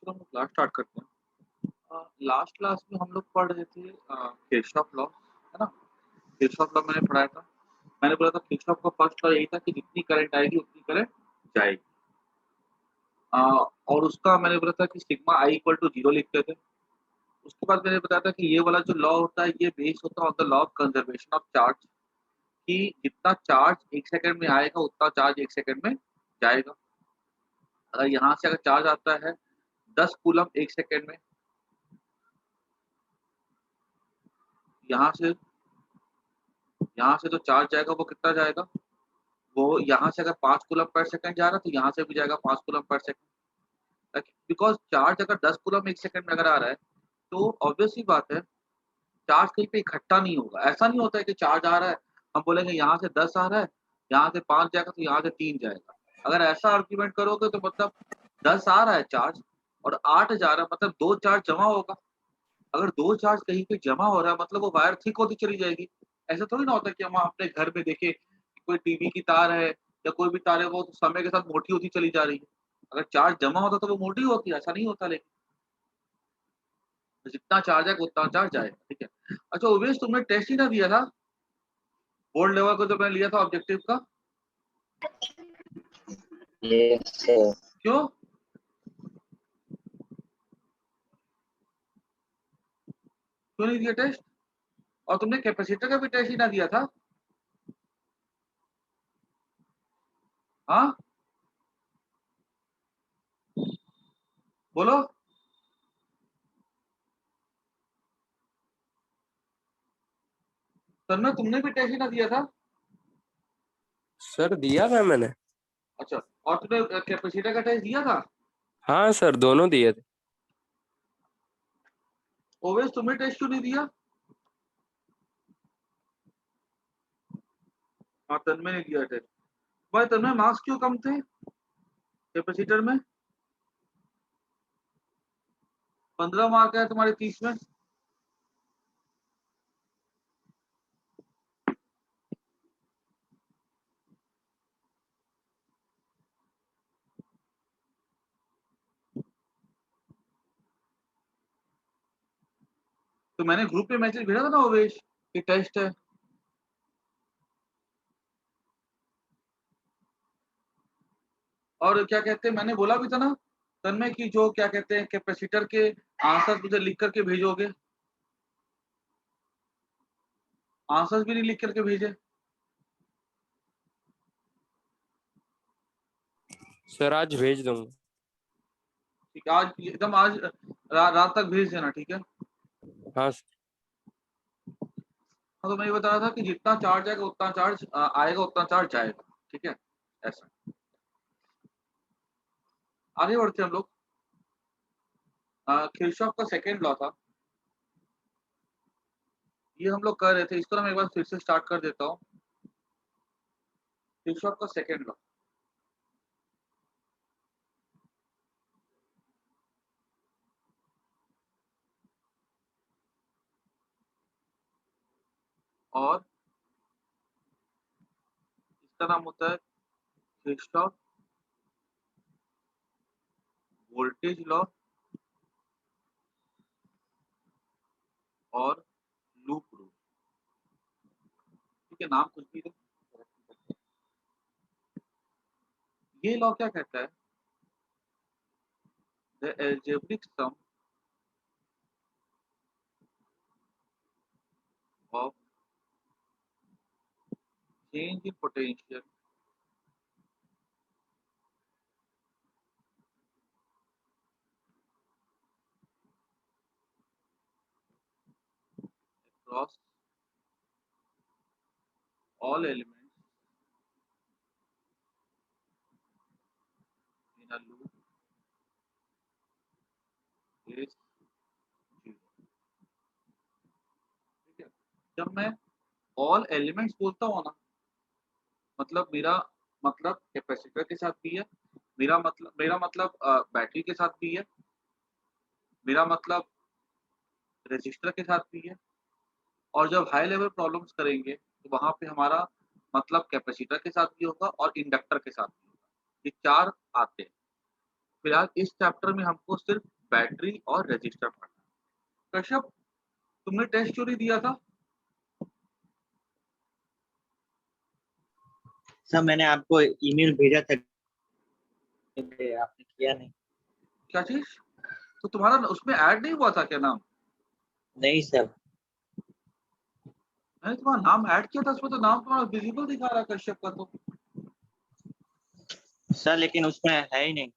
चलो हम लोग क्लास स्टार्ट करते हैं। लास्ट क्लास में हम लोग पढ़ रहे थे किरचॉफ लॉ, है ना? किरचॉफ लॉ मैंने पढ़ाया था। मैंने बोला था किरचॉफ का फर्स्ट लॉ यही था कि जितनी करंट आएगी उतनी करंट जाएगी। अ, और उसका मैंने बोला था कि सिग्मा आई इक्वल टू 0 लिखते थे। उसके बाद मैंने बताया था कि ये वाला जो लॉ होता है ये बेस्ड होता है on the law of conservation of charge, कि जितना चार्ज 1 सेकंड में आएगा उतना चार्ज 1 सेकंड में जाएगा। अगर यहाँ से अगर चार्ज आता है 10 कूलम 1 सेकंड में, यहाँ से यहाँ से जो चार्ज जाएगा वो कितना जाएगा? वो यहाँ से अगर 5 कूलम पर सेकंड जा रहा है तो यहाँ से भी जाएगा 5 coulomb per second. Because charge अगर 10 कूलम 1 सेकंड में अगर आ रहा है, तो ऑब्वियस सी बात है, चार्ज कहीं पे इकट्ठा नहीं होगा। ऐसा नहीं होता है कि चार्ज आ रहा है, हम बोलेंगे यहाँ से 10 आ रहा है, यहाँ से 5 जाएगा तो यहाँ से 3 जाएगा। अगर ऐसा आर्गुमेंट करोगे तो मतलब 10 आ रहा है चार्ज और 8 जा रहा है, मतलब 2 चार्ज जमा होगा। अगर 2 चार्ज कहीं पे जमा हो रहा है मतलब वो वायर थिक होती चली जाएगी। ऐसा थोड़ी ना होता है कि हम अपने घर में देखें कि कोई टीवी की तार है या कोई भी तार है वो समय के साथ मोटी होती चली जा रही है। अगर चार्ज जमा होता तो वो मोटी होती, ऐसा नहीं होता लेकिन। तो जितना चार्ज है उतना चार्ज जाएगा, ठीक है। अच्छा ओवेश, तुमने टेस्ट ही ना दिया था? बोर्ड लेवल को जो मैंने लिया था ऑब्जेक्टिव का? Yes sir. क्यों? क्यों नहीं दिया टेस्ट? और तुमने कैपेसिटर का भी टेस्ट ही ना दिया था? हाँ, बोलो। तन्मय, तुमने भी टेस्ट ही ना दिया था? सर दिया था मैंने। अच्छा, और तुमने कैपेसिटर का टेस्ट दिया था? हाँ सर, दोनों दिए थे। ओवेश, तुमने टेस्ट क्यों नहीं दिया? हाँ, तन्मय ने दिया टेस्ट। भाई तन्मय, मार्क्स क्यों कम थे कैपेसिटर में? 15 मार्क है तुम्हारे 30 में। तो मैंने ग्रुप पे मैसेज भेजा था ना ओवेश कि टेस्ट है। और क्या कहते हैं, मैंने बोला भी था ना तन्मय की जो क्या कहते हैं कैपेसिटर के आंसर मुझे लिख करके भेजोगे। आंसर्स भी नहीं लिख करके भेजे। सर आज भेज दूंगा। ठीक है, आज एकदम आज रात तक भेज देना, ठीक है। हाँ सर। हाँ, तो मैं ये बता रहा था कि जितना चार्ज आएगा उतना चार्ज आएगा उतना चार्ज जाएगा, ठीक है। ऐसा आगे बढ़ते हैं हम लोग। किरचॉफ का सेकेंड लॉ था, ये हम लोग कर रहे थे। इसको मैं एक बार फिर से स्टार्ट कर देता हूँ। किरचॉफ का सेकेंड लॉ, और इसका नाम होता है किरचॉफ वोल्टेज लॉ और लूप रूल, ठीक है। नाम कुछ भी दो। ये लॉ क्या कहता है? The algebraic sum of change in potential across all elements in a loop is 0, ठीक है। जब मैं ऑल एलिमेंट्स बोलता हूँ ना, मतलब मेरा मतलब कैपेसिटर के साथ भी है, मेरा मतलब बैटरी के साथ भी है, मेरा मतलब रजिस्टर के साथ भी है। और जब हाई लेवल प्रॉब्लम्स करेंगे तो वहां पे हमारा मतलब कैपेसिटर के साथ भी होगा और इंडक्टर के साथ भी होगा। ये चार आते हैं। फिलहाल इस चैप्टर में हमको सिर्फ बैटरी और रजिस्टर पढ़ना है। कश्यप, तुमने टेस्ट क्यों नहीं दिया था? सर मैंने आपको ईमेल भेजा था, आपने किया नहीं। क्या चीज? तो तुम्हारा उसमें ऐड नहीं हुआ था क्या नाम? नहीं सर। मैंने तुम्हारा नाम ऐड किया था, उसमें तो नाम तुम्हारा विजिबल दिखा रहा है कश्यप का तो। सर लेकिन उसमें है ही नहीं।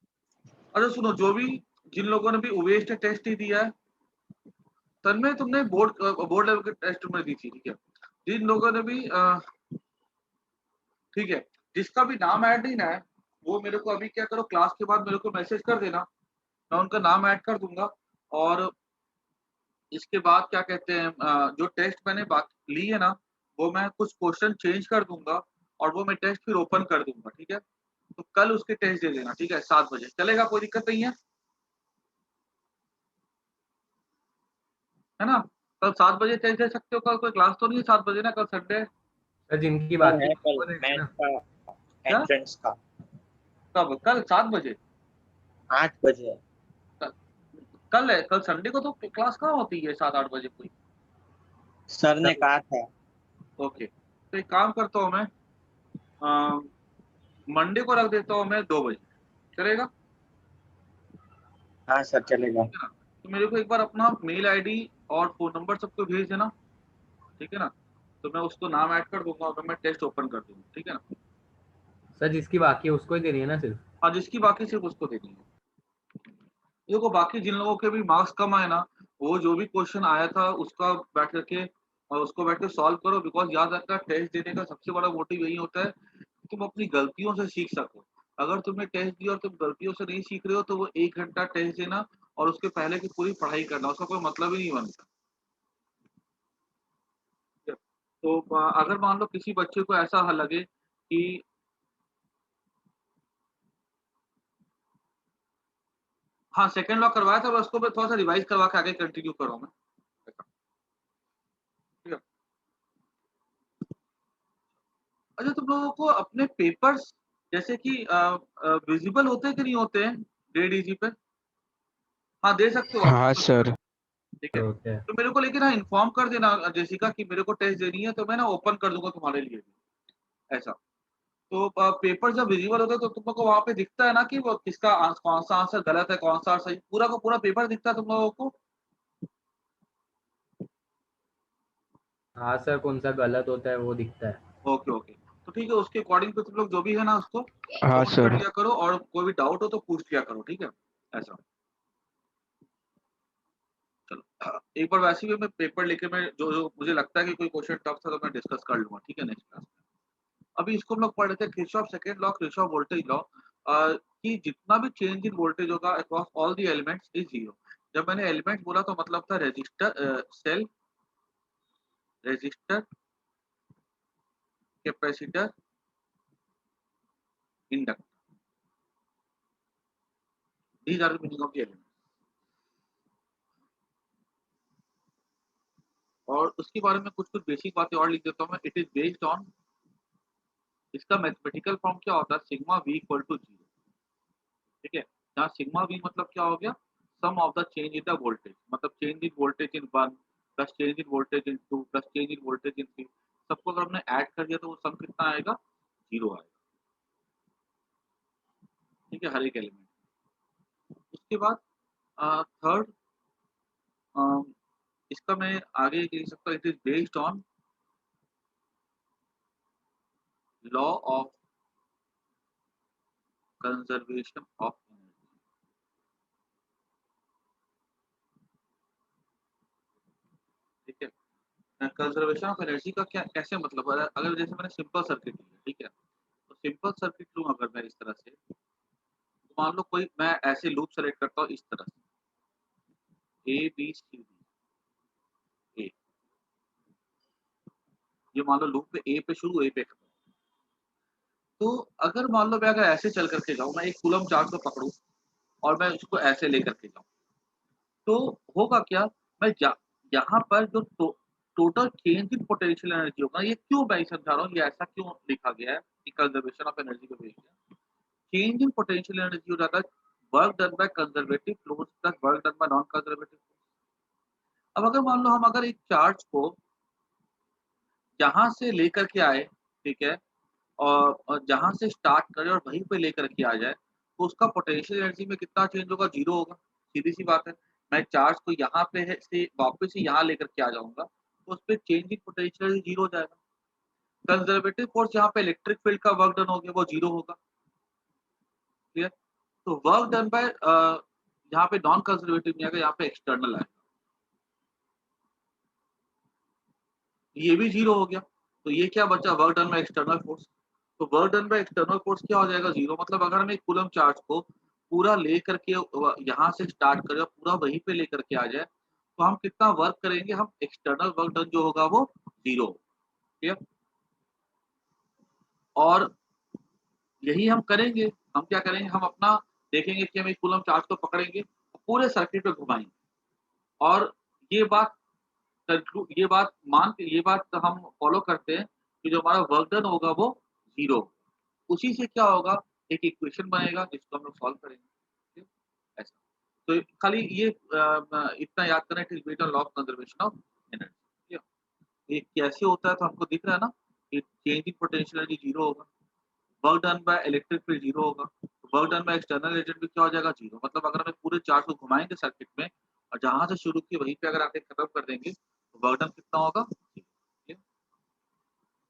अच्छा सुनो, जो भी जिन लोगों ने भी ओवेस्ट टेस्ट ही दिया है, तन्मय तुमने बोर्ड लेवल के टेस्ट में दी थी, ठीक है। जिन लोगों ने भी ठीक है, जिसका भी नाम ऐड नहीं ना है, वो मेरे को अभी क्या करो, क्लास के बाद मेरे को मैसेज कर देना, मैं उनका नाम ऐड कर दूंगा। और इसके बाद क्या कहते हैं, जो टेस्ट मैंने बाकी ली है ना, वो मैं कुछ क्वेश्चन चेंज कर दूंगा और वो मैं टेस्ट फिर ओपन कर दूंगा, ठीक है। तो कल उसके टेस्ट दे देना, ठीक है, 7 बजे चलेगा, कोई दिक्कत नहीं है ना? कल 7 बजे टेस्ट दे सकते हो, कल कोई क्लास तो नहीं है 7 बजे ना, कल संडे है। सर जिनकी सर बाकी है कल वो देंगे मैथ ना। का, क्या? एंट्रेंस का। कब? कल 7 बजे? 8 बजे। कल है, कल संडे को तो क्लास कहाँ होती है 7-8 बजे कोई? सर ने कहा था। ओके, तो एक काम करता हूँ मैं, मंडे को रख देता हूँ मैं 2 बजे, चलेगा? हाँ सर चलेगा। ठीक है ना? तो मेरे को एक बार अपना मेल आईडी और फोन नंबर सबको भेज देना, ठीक है ना? तो मैं उसको नाम ऐड कर दूंगा और मैं टेस्ट ओपन कर दूंगा, ठीक है ना? सर जिसकी बाकी है उसको ही देनी है ना सिर्फ। हाँ, जिसकी बाकी सिर्फ उसको देनी है। देखो, बाकी जिन लोगों के भी मार्क्स कम आए ना, वो जो भी क्वेश्चन आया था उसका बैठ करके और उसको बैठ के सॉल्व करो, बिकॉज याद रखना, टेस्ट देने का सबसे बड़ा मोटिव यही होता है कि तुम अपनी गलतियों से सीख सको। अगर तुमने टेस्ट दिया और तुम गलतियों से नहीं सीख रहे हो, तो वो 1 घंटा टेस्ट देना और उसके पहले की पूरी पढ़ाई करना, उसका कोई मतलब ही नहीं बनता। तो अगर मान लो किसी बच्चे को ऐसा लगे कि हाँ सेकंड लॉक करवाया था, बस उसको मैं थोड़ा सा रिवाइज करवा के आगे कंटिन्यू करूँ मैं, ठीक है। अच्छा, तुम लोगों को अपने पेपर्स जैसे कि विजिबल होते हैं कि नहीं होते हैं डेढ़ इजी पे? हाँ, दे सकते हो आप, हाँ सर। ठीक है। ओके। तो मेरे को लेकिन हाँ इन्फॉर्म कर देना जेसिका कि मेरे को टेस्ट देनी है, तो मैं ना ओपन कर दूंगा तुम्हारे लिए भी, ऐसा। तो पेपर जब विजिबल होता है तो तुम लोग को वहां पे दिखता है ना कि वो किसका कौन सा आंसर गलत है, कौन सा सही, पूरा का पूरा पेपर दिखता है तुम लोगों को? हाँ सर, कौन सा गलत होता है वो दिखता है। ओके ओके, तो ठीक है, उसके अकॉर्डिंग पे तुम लोग जो भी है ना उसको हाँ नोट कर सर। लिया करो, और कोई भी डाउट हो तो पूछ लिया करो, ठीक है, ऐसा। चलो, एक बार वैसे भी मैं पेपर लेके मैं जो जो मुझे लगता है कि कोई क्वेश्चन टफ था तो मैं डिस्कस कर लूंगा, ठीक है, नेक्स्ट क्लास में। अभी इसको हम लोग पढ़ रहे थे, Kirchhoff second law, Kirchhoff voltage law, कि जितना भी चेंज इन वोल्टेज होगा across all the elements is zero. जब मैंने एलिमेंट बोला तो मतलब था resistor, cell, resistor, capacitor, inductor, these are the meaning of the element. और उसके बारे में कुछ कुछ बेसिक बातें और लिख देता हूँ मैं। इट इज बेस्ड ऑन, इसका मैथमेटिकल फॉर्म क्या होता है, sigma V equal to zero, ठीक है। यहाँ सिग्मा वी मतलब क्या हो गया, sum of the change in the voltage, मतलब change in voltage in one plus change in voltage in two plus change in voltage in three, सबको अगर हमने ऐड कर दिया तो वो सम कितना आएगा, जीरो आएगा, ठीक है, हर एक एलिमेंट। उसके बाद थर्ड, इसका मैं आगे लिख सकता हूँ, it is based on law of conservation of energy, ठीक है। कंजर्वेशन ऑफ एनर्जी का क्या कैसे मतलब, अगर जैसे मैंने सिंपल सर्किट लिया, ठीक है, तो सिंपल सर्किट लूँ अगर मैं इस तरह से, तो मान लो कोई मैं ऐसे लूप सेलेक्ट करता हूँ इस तरह से, A B C D A, ये मान लो लूप पे ए पे शुरू, ए पे खत्म। तो अगर मान लो मैं अगर ऐसे चल करके जाऊँ, मैं एक कूलम चार्ज को पकड़ूं और मैं उसको ऐसे लेकर के जाऊँ, तो होगा क्या, मैं यहाँ पर जो total change in potential energy होगा, ये क्यों मैं समझा रहा हूँ, ये ऐसा क्यों लिखा गया है कि कंजर्वेशन ऑफ एनर्जी को भेज दिया। चेंज इन पोटेंशियल एनर्जी हो जाता है work done by conservative force plus work done bye non conservative. अब अगर मान लो हम अगर एक चार्ज को यहाँ से लेकर के आए, ठीक है, और जहाँ से स्टार्ट करें और वहीं पे लेकर के आ जाए, तो उसका पोटेंशियल एनर्जी में कितना चेंज होगा? 0 होगा। सीधी-सी बात है। मैं चार्ज को यहाँ पे है से वापस से यहाँ लेकर के आ जाऊँगा, तो उसपे चेंज इन पोटेंशियल 0 हो जाएगा। कंजर्वेटिव फोर्स यहाँ पे इलेक्ट्रिक फील्ड का वर्क डन हो गया, वो 0 होगा। क्लियर? तो वर्क डन बाय यहाँ पे नॉन कंजर्वेटिव नहीं आएगा, यहाँ पे एक्सटर्नल आएगा। ये भी 0 हो गया। तो ये क्या बचा? Work done by external force. तो work done by external force क्या हो जाएगा? 0। मतलब अगर हम एक कूलम्ब चार्ज को पूरा लेकर के यहाँ से स्टार्ट करें और पूरा वहीं पे लेकर के आ जाए, तो हम कितना वर्क करेंगे? हम एक्सटर्नल वर्क डन जो होगा वो 0। ठीक है? और यही हम करेंगे। हम क्या करेंगे? हम अपना देखेंगे कि हम एक कूलम्ब चार्ज को पकड़ेंगे, पूरे सर्किट पे घुमाएँगे और ये बात ये बात हम फॉलो करते हैं कि जो हमारा वर्क डन होगा वो 0। उसी से क्या होगा? एक इक्वेशन बनेगा जिसको हम लोग सॉल्व करेंगे। ठीक है? ऐसा। तो खाली ये इतना याद करना है, it is based on law of conservation of energy. ठीक है? ये कैसे होता है? तो हमको दिख रहा है ना कि चेंज इन पोटेंशियल एनर्जी 0 होगा। Work done by electric field 0 होगा। Work done by external agent भी क्या हो जाएगा? 0। मतलब अगर हम पूरे चार्ज को घुमाएँगे सर्किट में और जहाँ से शुरू किए वहीं पे अगर आके खत्म कर देंगे, तो वर्क डन कितना होगा? 0। ठीक है?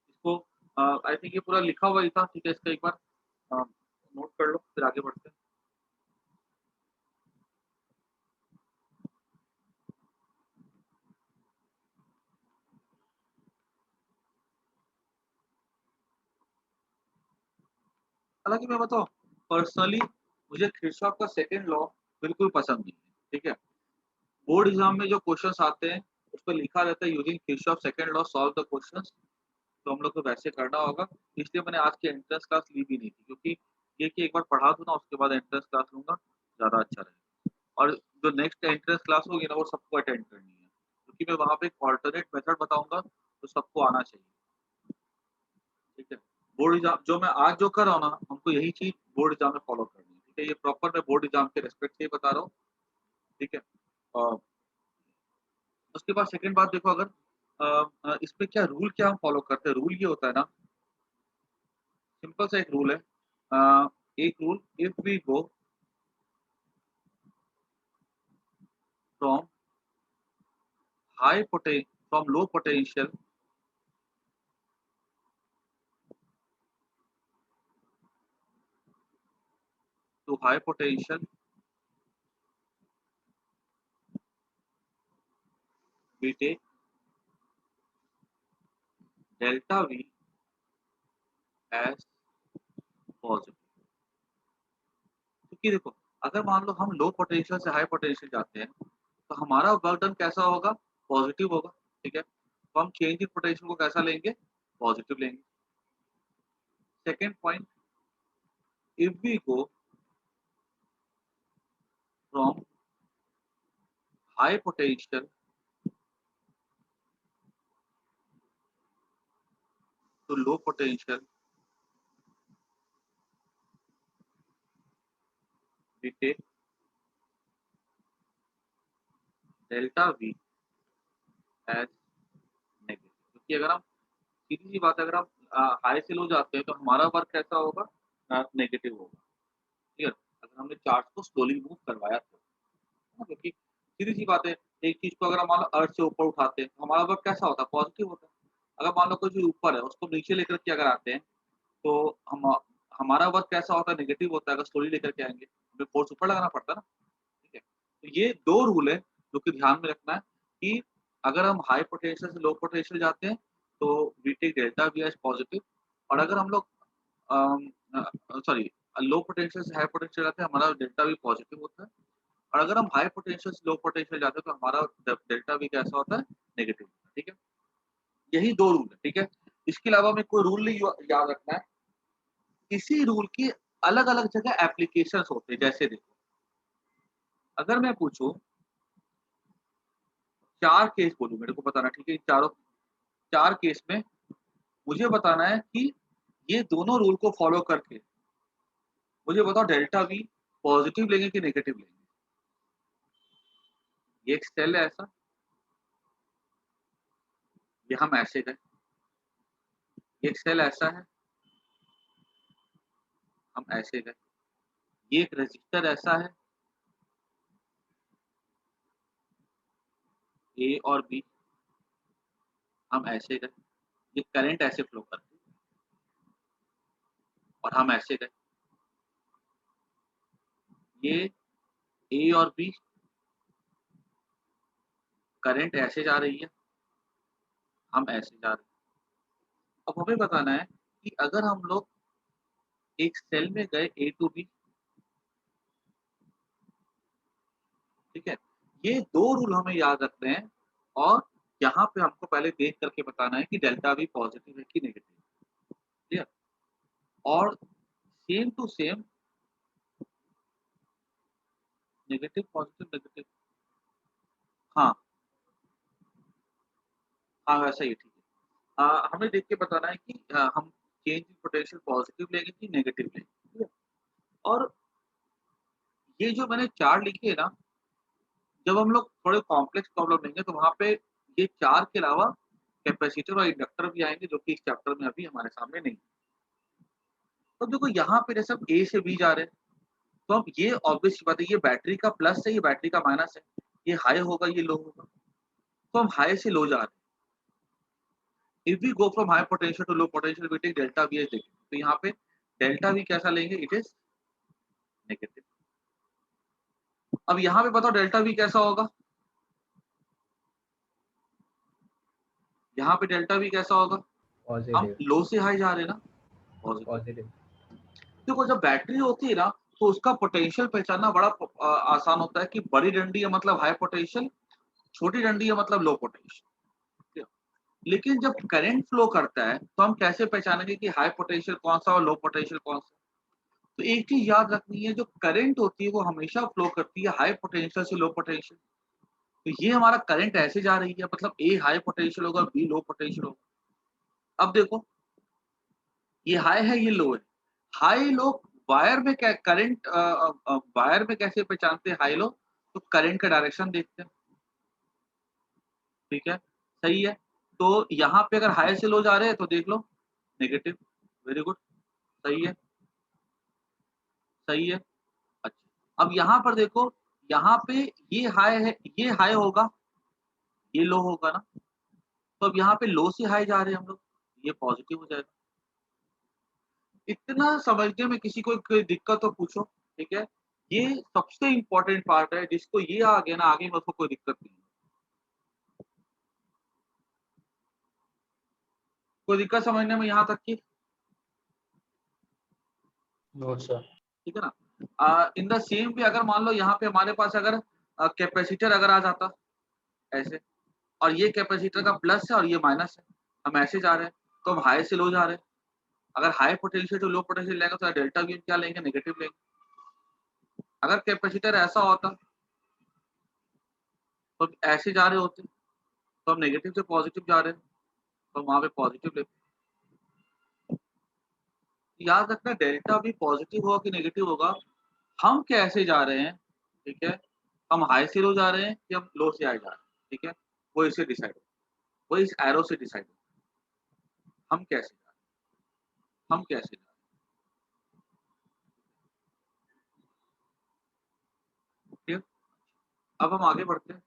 इसको आई थिंक ये पूरा लिखा हुआ ही था। ठीक है? इसका एक बार नोट कर लो, फिर आगे बढ़ते हैं। हालाँकि मैं बताऊँ, पर्सनली मुझे किरचॉफ का सेकंड लॉ बिल्कुल पसंद नहीं है। ठीक है? बोर्ड एग्ज़ाम में जो क्वेश्चन्स आते हैं, उसपे लिखा रहता है using Kirchhoff second law solve the questions. तो हम लोग को वैसे करना होगा। इसलिए मैंने आज की एंट्रेंस क्लास ली भी नहीं थी, क्योंकि ये कि एक बार पढ़ा दूँ ना, उसके बाद एंट्रेंस क्लास लूँगा, ज़्यादा अच्छा रहेगा। और जो नेक्स्ट एंट्रेंस क्लास होगी ना, वो सबको अटेंड करनी है, क्योंकि मैं वहाँ पे एक अल्टरनेट मेथड बताऊँगा, तो सबको आना चाहिए। ठीक है? बोर्ड एग्ज़ाम जो मैं आज जो कर रहा हूँ ना, हमको यही चीज़ बोर्ड एग्ज़ाम में फॉलो करनी है। ठीक है? ये प्रॉपर मैं बोर्ड एग्ज़ाम के रिस्पेक्ट से ही बता रहा हूँ। ठीक है? और उसके बाद सेकंड बात देखो, अगर इसमें क्या रूल क्या हम फॉलो करते हैं? रूल ये होता है ना, सिंपल सा एक रूल है। एक rule, if we go from from low potential to high potential, we take delta V as positive. क्योंकि देखो, अगर मान लो हम लो पोटेंशियल से हाई पोटेंशियल जाते हैं, तो हमारा वर्क डन कैसा होगा? पॉजिटिव होगा। ठीक है? तो हम चेंज इन पोटेंशियल को कैसा लेंगे? पॉजिटिव लेंगे। Second point, if we go from high potential to low potential, we take delta V as negative. क्योंकि अगर हम सीधी सी बात है, अगर हम हाई से लो जाते हैं, तो हमारा वर्क कैसा होगा? नेगेटिव होगा। ठीक है? अगर हमने चार्ज को स्लोली मूव करवाया तो। क्योंकि सीधी सी बात है, एक चीज को अगर हम मान लो अर्थ से ऊपर उठाते हैं, तो हमारा वर्क कैसा होता है? पॉजिटिव होता है। अगर मान लो कोई चीज ऊपर है, उसको नीचे लेकर के अगर आते हैं, तो हमारा वर्क कैसा होता है? नेगेटिव होता है। अगर स्लोली लेकर के आएंगे, हमें फोर्स ऊपर लगाना पड़ता है ना। ठीक है? तो ये दो रूल है जो कि ध्यान में रखना है कि अगर हम हाई पोटेंशियल से लो पोटेंशियल जाते हैं, तो we take delta V as positive. और अगर हम लोग सॉरी, लो पोटेंशियल से हाई पोटेंशियल जाते हैं, हमारा डेल्टा वी पॉजिटिव होता है। और अगर हम हाई पोटेंशियल से लो पोटेंशियल जाते हैं, तो हमारा डेल्टा वी कैसा होता है? नेगेटिव। ठीक है? यही दो रूल है। ठीक है? इसके अलावा हमें कोई रूल नहीं याद रखना है। इसी रूल की अलग अलग जगह एप्लीकेशन होते हैं। जैसे देखो, अगर मैं पूछूं, 4 केस बोलूँ, मेरे को बताना। ठीक है? इन चारों 4 केस में मुझे बताना है कि ये दोनों रूल को फॉलो करके मुझे बताओ डेल्टा वी पॉजिटिव लेंगे कि नेगेटिव लेंगे? ये एक सेल है ऐसा, ये हम ऐसे गए, एक सेल ऐसा है, हम ऐसे गए, ये एक रजिस्टर ऐसा है, ए और बी, हम ऐसे गए, ये करंट ऐसे फ्लो करती है और हम ऐसे गए, ये ए और बी, करंट ऐसे जा रही है, हम ऐसे जा रहे हैं। अब हमें बताना है कि अगर हम लोग एक सेल में गए ए टू बी, ठीक है, ये दो रूल हमें याद रखने हैं और यहाँ पे हमको पहले देख करके बताना है कि डेल्टा वी पॉजिटिव है कि नेगेटिव, क्लियर? और same to same negative positive negative, हाँ हाँ वैसा ही ठीक है। हमें देख के बताना है कि हम चेंज इन पोटेंशियल पॉजिटिव लेंगे कि नेगेटिव लेंगे, ठीक है? और ये जो मैंने चार लिखे है ना, जब हम लोग थोड़े कॉम्प्लेक्स प्रॉब्लम लेंगे तो वहाँ पे ये चार के अलावा कैपेसिटर और इंडक्टर भी आएंगे जो कि इस चैप्टर में अभी हमारे सामने नहीं है। तो देखो यहाँ पे जैसे हम ए से बी जा रहे हैं तो हम ये ऑब्वियस बात है, ये बैटरी का प्लस है, ये बैटरी का माइनस है, ये हाई होगा ये लो होगा, तो हम हाई से लो जा रहे हैं। If we go from high potential to low potential we take delta V as negative, तो यहाँ पे डेल्टा वी कैसा लेंगे? It is negative. अब यहाँ पे बताओ डेल्टा वी कैसा होगा? यहाँ पे डेल्टा वी कैसा होगा? हम पॉजिटिव लो से हाई जा रहे हैं ना, पॉजिटिव। पॉजिटिव देखो जब बैटरी होती है ना तो उसका पोटेंशियल पहचानना बड़ा आसान होता है कि बड़ी डंडी है मतलब हाई पोटेंशियल, छोटी डंडी है मतलब लो पोटेंशियल। लेकिन जब करंट फ्लो करता है तो हम कैसे पहचानेंगे कि हाई पोटेंशियल कौन सा और लो पोटेंशियल कौन सा? तो एक चीज याद रखनी है, जो करंट होती है वो हमेशा फ्लो करती है हाई पोटेंशियल से लो पोटेंशियल। तो ये हमारा करंट ऐसे जा रही है, मतलब ए हाई पोटेंशियल होगा, बी लो पोटेंशियल होगा। अब देखो ये हाई है ये लो है, हाई लो वायर में क्या करंट, वायर में कैसे पहचानते हैं हाई लो? तो करंट का डायरेक्शन देखते हैं, ठीक है, सही है। तो यहाँ पे अगर हाई से लो जा रहे हैं तो देख लो नेगेटिव, वेरी गुड, सही है, सही है। अच्छा अब यहाँ पर देखो, यहाँ पे ये हाई है, ये हाई होगा, ये लो होगा ना, तो अब यहाँ पे लो से हाई जा रहे हैं हम लोग, ये पॉजिटिव हो जाएगा। इतना समझने में किसी को कोई दिक्कत हो पूछो, ठीक है, ये सबसे इंपॉर्टेंट पार्ट है, जिसको ये आ गया ना आगे में उसको कोई दिक्कत नहीं है। कोई दिक्कत समझने में यहाँ तक की? No sir. ठीक है ना। इन द सेम वे अगर मान लो यहाँ पे हमारे पास अगर कैपेसिटर अगर आ जाता ऐसे, और ये कैपेसिटर का प्लस है और ये माइनस है, हम ऐसे जा रहे हैं तो हम हाई से लो जा रहे हैं। अगर high potential to low potential लेंगे तो डेल्टा वी क्या लेंगे? नेगेटिव लेंगे। अगर कैपेसिटर ऐसा होता तो ऐसे जा रहे होते तो हम नेगेटिव से पॉजिटिव जा रहे हैं तो वहां पे पॉजिटिव लेते। याद रखना डेल्टा भी पॉजिटिव होगा कि नेगेटिव होगा, हम कैसे जा रहे हैं, ठीक है, हम हाई से लो जा रहे हैं कि हम लो से हाई जा रहे हैं, ठीक है, वो इससे डिसाइड हो, वो इस एरो से डिसाइड हो, हम कैसे जा रहे हैं, हम कैसे जा रहे हैं, ठीक है। अब हम आगे बढ़ते हैं।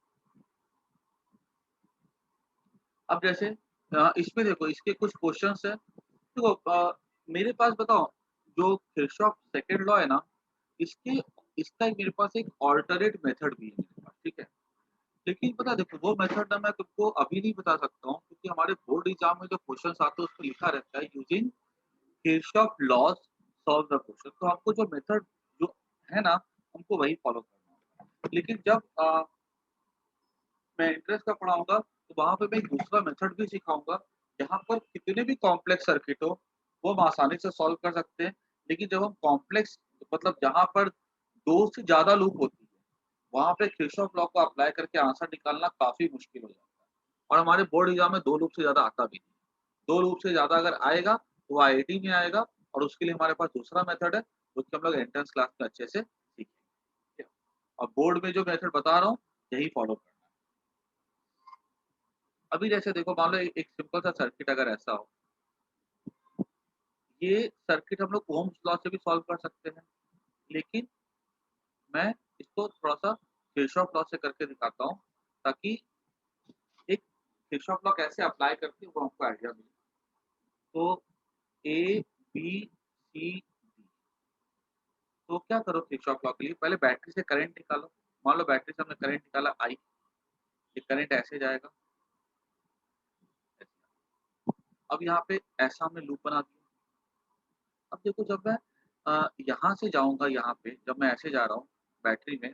अब जैसे इसमें देखो इसके कुछ क्वेश्चंस है, देखो मेरे पास बताओ जो किरचॉफ सेकंड लॉ है ना, इसके इसका मेरे पास एक ऑल्टरनेट मेथड भी है मेरे पास, ठीक है, लेकिन पता देखो वो मेथड ना मैं तुमको अभी नहीं बता सकता हूँ क्योंकि हमारे बोर्ड एग्जाम में जो क्वेश्चंस आते हैं उसमें लिखा रहता है using Kirchhoff laws solve the question, तो हमको जो मेथड जो है ना हमको वही फॉलो करना है। लेकिन जब मैं इंटरेस्ट का पढ़ाऊंगा तो वहां पे मैं एक दूसरा मेथड भी सिखाऊंगा जहाँ पर कितने भी कॉम्प्लेक्स सर्किट हो वो हम आसानी से सॉल्व कर सकते हैं। लेकिन जब हम कॉम्प्लेक्स मतलब जहाँ पर दो से ज्यादा लूप होती है वहां पे किरचॉफ लॉ को अप्लाई करके आंसर निकालना काफी मुश्किल हो जाता है, और हमारे बोर्ड एग्जाम में दो लूप से ज्यादा आता भी नहीं। दो लूप से ज्यादा अगर आएगा तो वो आईआईटी में आएगा, और उसके लिए हमारे पास दूसरा मेथड है जो कि हम लोग एंट्रेंस क्लास में अच्छे से सीखेंगे। और बोर्ड में जो मेथड बता रहा हूँ यही फॉलो करना है। अभी जैसे देखो, मान लो एक सिंपल सा सर्किट अगर ऐसा हो, ये सर्किट हम लोग ओम्स लॉ से भी सॉल्व कर सकते हैं, लेकिन मैं इसको थोड़ा सा किरचॉफ लॉ से करके दिखाता हूँ, ताकि एक किरचॉफ लॉ कैसे अप्लाई करते हैं वो हमको आइडिया मिले। तो ए बी सी डी, तो क्या करो किरचॉफ लॉ के लिए, पहले बैटरी से करंट निकालो। मान लो बैटरी से हमने करंट निकाला आई, ये करंट ऐसे जाएगा, अब यहाँ पे ऐसा हमने लूप बना दिया। अब देखो, जब मैं यहाँ से जाऊंगा, यहाँ पे जब मैं ऐसे जा रहा हूँ बैटरी में,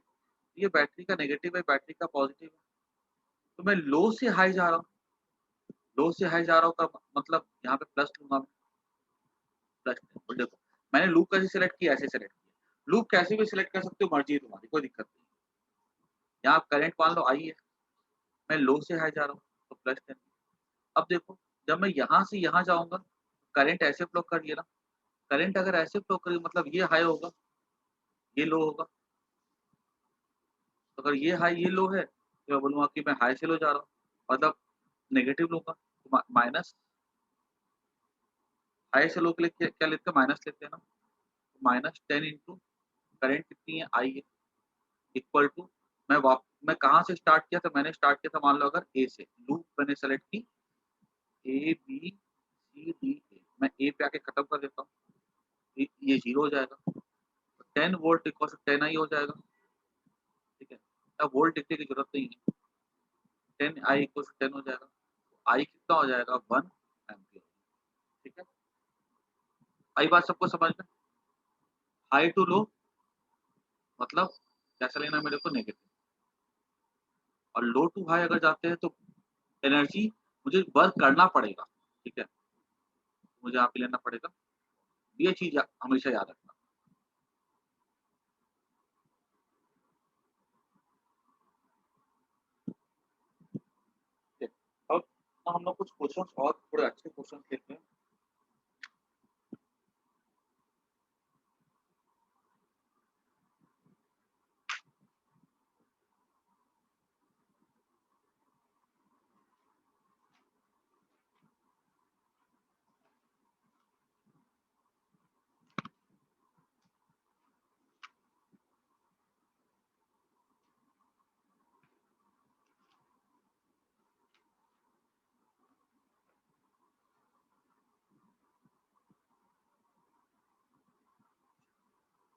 ये बैटरी का नेगेटिव है, बैटरी का पॉजिटिव है, तो मैं लो से हाई जा रहा हूँ, लो से हाई जा रहा हूँ का मतलब यहाँ पे प्लस लूंगा मैं, प्लस। देखो मैंने लूप कैसे सिलेक्ट किया, ऐसे सिलेक्ट किया। लूप कैसे भी सिलेक्ट कर सकते हो, मर्जी है तुम्हारी, कोई दिक्कत नहीं। यहाँ करंट मान लो आई है, मैं लो से हाई जा रहा हूँ तो प्लस 10। अब देखो, जब मैं यहाँ से यहाँ जाऊंगा, करंट ऐसे फ्लो करिए ना, करंट अगर ऐसे फ्लो करिए मतलब ये हाई होगा, ये लो होगा। तो अगर ये हाई ये लो है, तो मैं बोलूँगा कि मैं हाई से लो जा रहा हूँ, मतलब नेगेटिव लूंगा, तो माइनस। हाई से लो के लिए क्या लेते हैं, माइनस लेते हैं ना, तो -10 इंटू करंट कितनी है, आई है, इक्वल टू मैं कहाँ से स्टार्ट किया था, मैंने स्टार्ट किया था मान लो अगर ए से, लूप मैंने सेलेक्ट की A B C D A, मैं ए पे आके खत्म कर देता हूँ, ये 0 हो जाएगा, तो 10 वोल्ट इक्वल टू 10 आई हो जाएगा। ठीक है, अब वोल्ट लिखने की जरूरत नहीं है, 10 आई इक्वल टू 10 हो जाएगा, आई कितना हो जाएगा, 1 एम्पियर। ठीक है, आई बात सबको समझ में। हाई टू लो मतलब कैसा लेना मेरे को, नेगेटिव। और लो टू हाई अगर जाते हैं तो एनर्जी मुझे वर्क करना पड़ेगा। ठीक है, मुझे यहाँ पे लेना पड़ेगा, ये चीज हमेशा याद रखना। ठीक है, अब हम लोग कुछ क्वेश्चंस और थोड़े अच्छे क्वेश्चंस लेते हैं।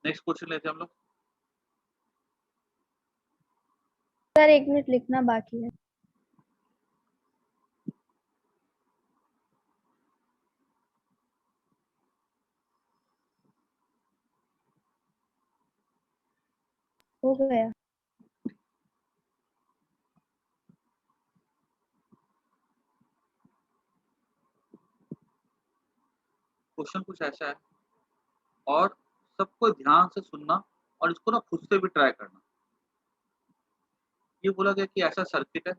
नेक्स्ट क्वेश्चन लेते हैं हम लोग। सर 1 मिनट लिखना बाकी है। हो गया। क्वेश्चन कुछ ऐसा है, और सबको ध्यान से सुनना और इसको ना खुद से भी ट्राई करना। ये बोला गया कि ऐसा सर्किट है,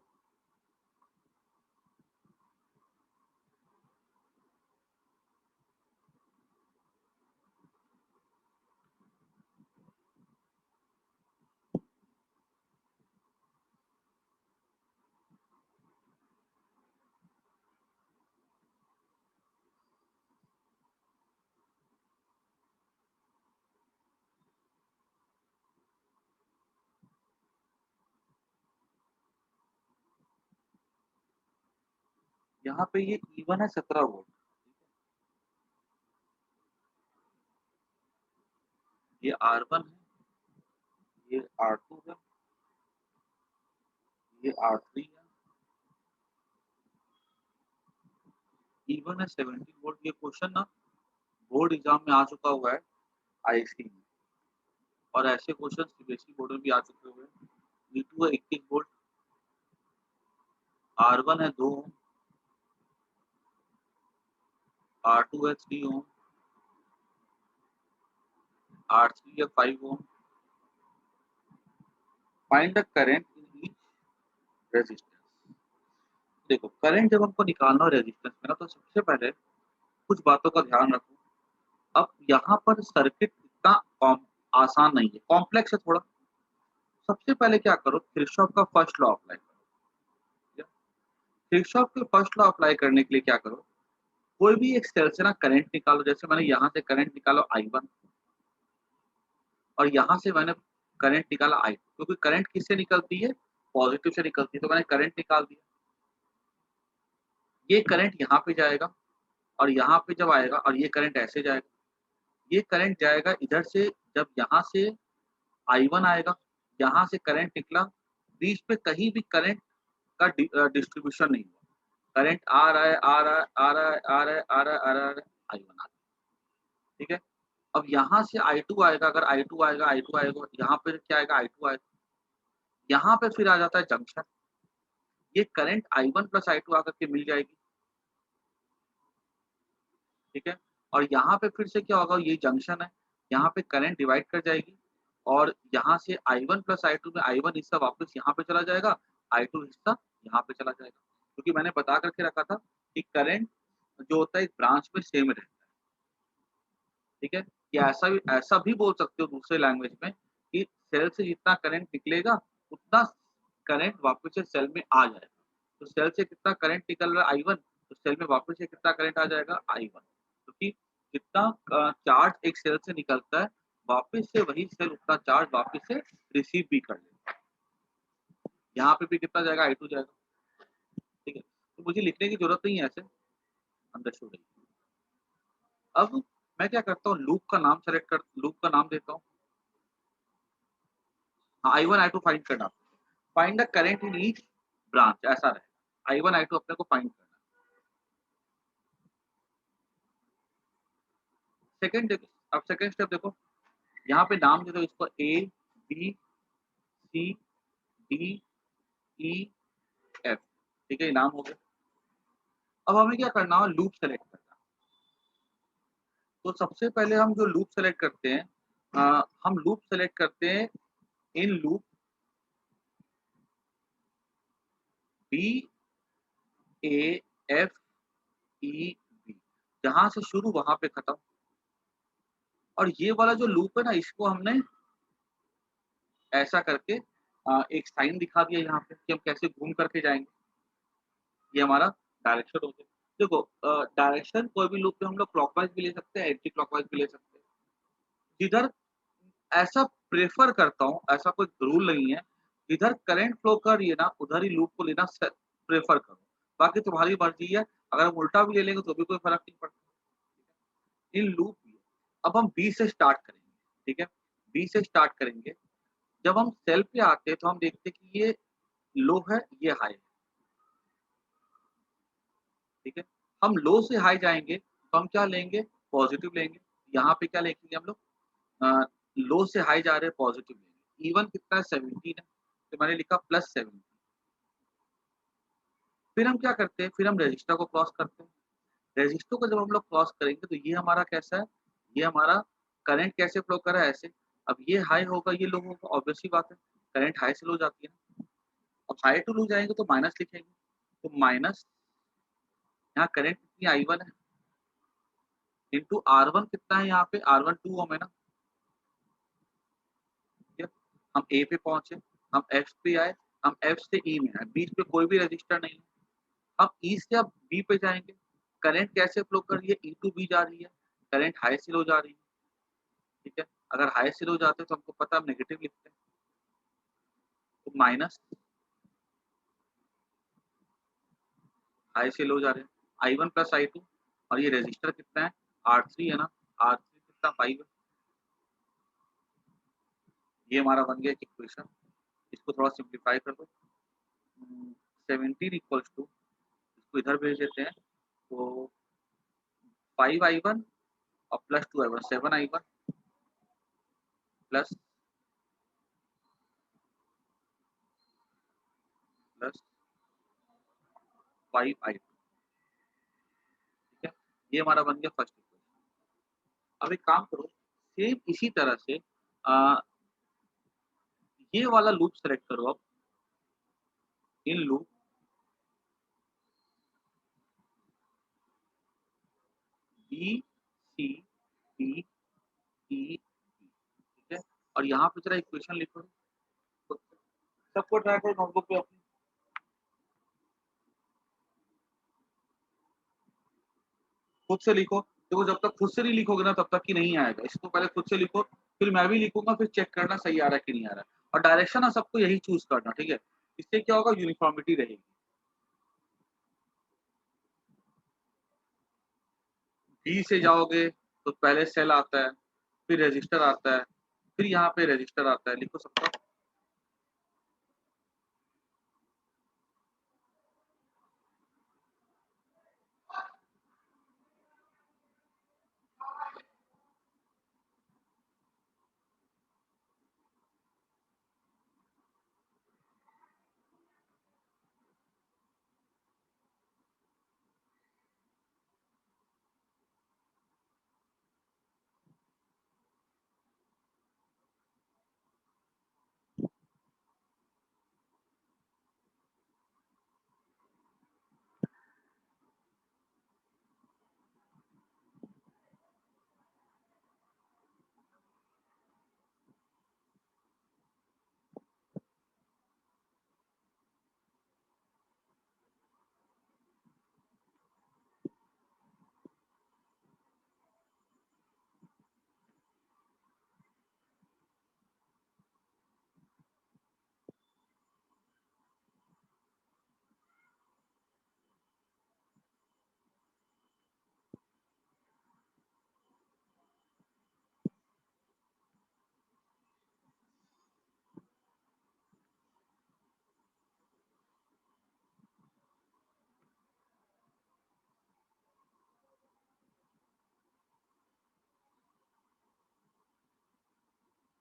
यहाँ पे ये E1 है 17 वोल्ट, ये R1 है, ये R2 है, ये R3 है, E1 है 17 वोल्ट। ये क्वेश्चन ना बोर्ड एग्जाम में आ चुका हुआ है IST में, और ऐसे क्वेश्चन सीबीएसई बोर्ड में भी आ चुके हुए हैं। E2 है 21 वोल्ट, R1 है 2 ओम, R2 है 3 ओम, R3 है 5 ohm. Find the current in each resistance. देखो करंट जब हमको निकालना हो रेजिस्टेंस में ना, तो सबसे पहले कुछ बातों का ध्यान रखो। अब यहाँ पर सर्किट इतना आसान नहीं है, कॉम्प्लेक्स है थोड़ा। सबसे पहले क्या करो, किरचॉफ का फर्स्ट लॉ अप्लाई करो। किरचॉफ के फर्स्ट लॉ अप्लाई करने के लिए क्या करो, कोई भी एक सेल से ना करंट निकालो। जैसे मैंने यहाँ से करंट निकालो I1 और यहाँ से मैंने करंट निकाला I2, क्योंकि करंट किससे निकलती है, पॉजिटिव से निकलती है, तो मैंने करंट निकाल दिया। ये करंट यहाँ पे जाएगा और यहाँ पे जब आएगा और ये करंट ऐसे जाएगा, ये करंट जाएगा इधर से। जब यहाँ से I1 आएगा, यहाँ से करंट निकला, बीच में कहीं भी करंट का डिस्ट्रीब्यूशन नहीं हुआ, करंट आ रहा है आ रहा है आ रहा है आ रहा है आ रहा है आ रहा है, I1 आ गया। ठीक है, अब यहाँ से I2 आएगा, अगर I2 आएगा यहाँ पे क्या आएगा, I2 आएगा, यहाँ पे फिर आ जाता है जंक्शन। ये करंट I1 प्लस I2 आकर के मिल जाएगी। ठीक है, और यहाँ पे फिर से क्या होगा, ये जंक्शन है, यहाँ पे करंट डिवाइड कर जाएगी और यहाँ से I1 प्लस I2 में I1 हिस्सा वापस यहाँ पे चला जाएगा, I2 हिस्सा यहाँ पे चला जाएगा। क्योंकि मैंने बता करके रखा था कि करंट जो होता है एक ब्रांच में सेम रहता है। ठीक है, या ऐसा भी बोल सकते हो दूसरे लैंग्वेज में कि सेल से जितना करंट निकलेगा उतना करंट वापस से सेल में आ जाएगा। तो सेल से कितना करंट निकल रहा है I1, तो सेल में वापस से कितना करंट आ जाएगा I1। क्योंकि जितना चार्ज एक सेल से निकलता है वापस से वही सेल उतना चार्ज वापस से रिसीव भी कर लेगा। यहाँ पे भी कितना जाएगा, I2 जाएगा। ठीक है, तो मुझे लिखने की जरूरत नहीं है, ऐसे अंडरस्टूड है। अब मैं क्या करता हूँ, लूप का नाम देता हूँ। I1 I2 फाइंड करना, find the current in each branch, ऐसा रहेगा। I1 I2 अपने को फाइंड करना। अब सेकंड स्टेप देखो, यहाँ पे नाम दे दो इसको A B C D E F। ठीक है, ये नाम हो गया। अब हमें क्या करना है, लूप सेलेक्ट करना। तो सबसे पहले हम जो लूप सेलेक्ट करते हैं, हम लूप सेलेक्ट करते हैं in loop B A F E B, जहां से शुरू वहां पे खत्म। और ये वाला जो लूप है ना, इसको हमने ऐसा करके एक साइन दिखा दिया यहाँ पे कि हम कैसे घूम करके जाएंगे। ये हमारा डायरेक्शन हो गया। देखो, डायरेक्शन कोई भी लूप में हम लोग क्लॉकवाइज भी ले सकते हैं, एंटी क्लॉकवाइज भी ले सकते हैं। जिधर ऐसा प्रेफर करता हूँ, ऐसा कोई रूल नहीं है, जिधर करंट फ्लो कर रही है ना उधर ही लूप को लेना प्रेफर करो। बाकी तुम्हारी मर्जी है, अगर हम उल्टा भी ले लेंगे तो भी कोई फर्क नहीं पड़ता। इन लूप में अब हम बी से स्टार्ट करेंगे। ठीक है, बी से स्टार्ट करेंगे। जब हम सेल पे आते हैं तो हम देखते हैं कि ये लो है, ये हाई है। ठीक है, हम लो से हाई जाएंगे तो हम क्या लेंगे, पॉजिटिव लेंगे। यहाँ पे क्या लेंगे हम लोग, लो से हाई जा रहे हैं, पॉजिटिव लेंगे। इवन कितना है, 17 है, तो मैंने लिखा +17। फिर हम क्या करते हैं, फिर हम रजिस्टर को क्रॉस करते हैं। रजिस्टर को जब हम लोग क्रॉस करेंगे तो ये हमारा कैसा है, ये हमारा करंट कैसे फ्लो कर रहा है, ऐसे। अब ये हाई होगा, ये लो होगा, ऑब्वियस सी बात है, करंट हाई से लो जाती है ना। अब हाई टू लो जाएंगे तो माइनस लिखेंगे, तो माइनस, यहाँ करंट कितनी I1 है, इंटू R1 कितना है, यहाँ पे R1 2 ओम है ना। ठीक है, हम A पे पहुंचे, हम F पे आए, हम F से E में आए, बीच में कोई भी रजिस्टर नहीं है। हम E से अब B पे जाएंगे, करंट कैसे फ्लो कर रही है, E टू B जा रही है, करंट हाई से लो जा रही है। ठीक है, अगर हाई से लो जाते हैं तो हमको पता, हम नेगेटिव लिखते हैं, तो माइनस, हाई से लो जा रहे हैं, I1 प्लस I2। और ये रजिस्टर कितना है, R3 है ना, R3 कितना 5 है। ये हमारा बन गया इक्वेशन। इसको थोड़ा सिंप्लीफाई कर दो, 17 इक्वल्स टू, इसको इधर भेज देते हैं, तो 5I1 और +2I1, 7I1 plus plus 5I2। ठीक है, ये हमारा बन गया फर्स्ट इक्वेशन। अब एक काम करो, सेम इसी तरह से ये वाला लूप सेलेक्ट करो। अब in loop B C D E B। ठीक है, और यहाँ पे जरा इक्वेशन लिखो, तो सबको ट्राई करो नोटबुक पे अपनी। खुद से लिखो, देखो जब तक खुद से नहीं लिखोगे ना तब तक की नहीं आएगा। इसको पहले खुद से लिखो, फिर मैं भी लिखूंगा, फिर चेक करना सही आ रहा है कि नहीं आ रहा है। और डायरेक्शन ना सबको यही चूज करना, ठीक है। इससे क्या होगा, यूनिफॉर्मिटी रहेगी। डी से जाओगे तो पहले सेल आता है, फिर रजिस्टर आता है, फिर यहाँ पे रजिस्टर आता है। लिखो सबका।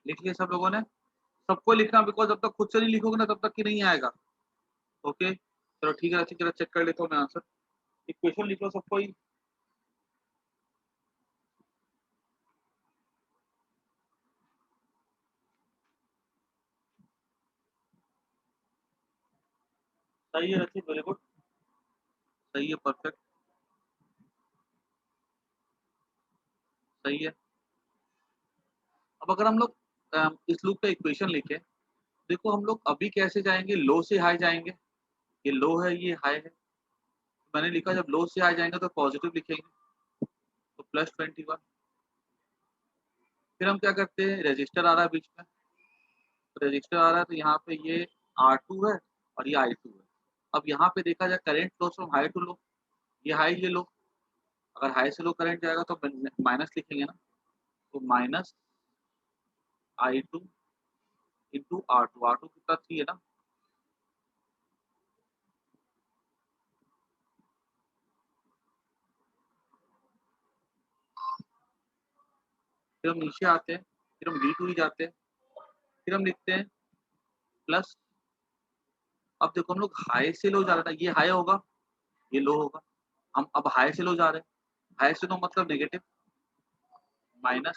लिख लिया सब लोगों ने? सबको लिखना, बिकॉज जब तक खुद से नहीं लिखोगे ना तब तक की नहीं आएगा। ओके चलो ठीक है, अच्छी तरह चेक कर लेता हूँ मैं आंसर। इक्वेशन लिख लो सबको ही। सही है रचित, वेरी गुड, सही है, परफेक्ट, सही है। अब अगर हम लोग इस लूप का इक्वेशन लिखे, देखो हम लोग अभी कैसे जाएंगे, लो से हाई जाएंगे। ये लो है, ये हाई है। मैंने लिखा जब लो से हाई जाएंगे तो पॉजिटिव लिखेंगे, तो +21। फिर हम क्या करते हैं, रजिस्टर आ रहा है बीच में, तो रजिस्टर आ रहा है तो यहाँ पे ये R2 है और ये I2 है। अब यहाँ पे देखा जाए current flows from high to low, ये हाई ये लो। अगर हाई से लो करंट जाएगा तो माइनस लिखेंगे ना, तो -I2 इंटू R2 कितना 3 है ना। फिर हम नीचे आते हैं, फिर हम D2 ही जाते हैं, फिर हम लिखते हैं प्लस। अब देखो हम लोग हाई से लो जा रहे हैं, ये हाई होगा ये लो होगा। हम अब हाई से लो जा रहे हैं, हाई से लो मतलब नेगेटिव, -I1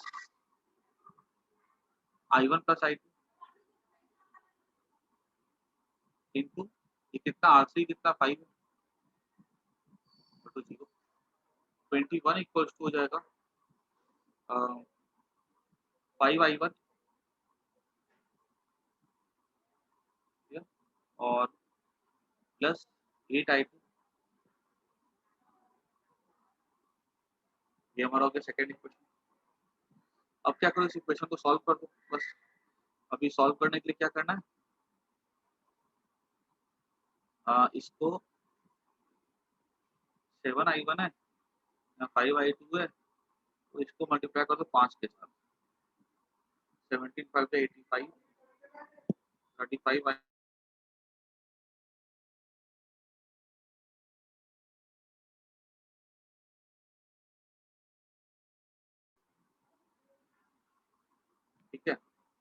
+ I2 इंटू ये कितना R3 कितना 5 है, 0। 21 इक्वल्स टू हो जाएगा 5I1 और +8I2। ये हमारा हो गया सेकेंड इक्वेशन। अब क्या करो, इस इक्वेशन को सॉल्व कर दो बस। अभी सॉल्व करने के लिए क्या करना है, इसको 7I1 है, 5I2 है, तो इसको मल्टीप्लाई कर दो 5 के साथ। 17 5 पे 85, 35 ठीक है।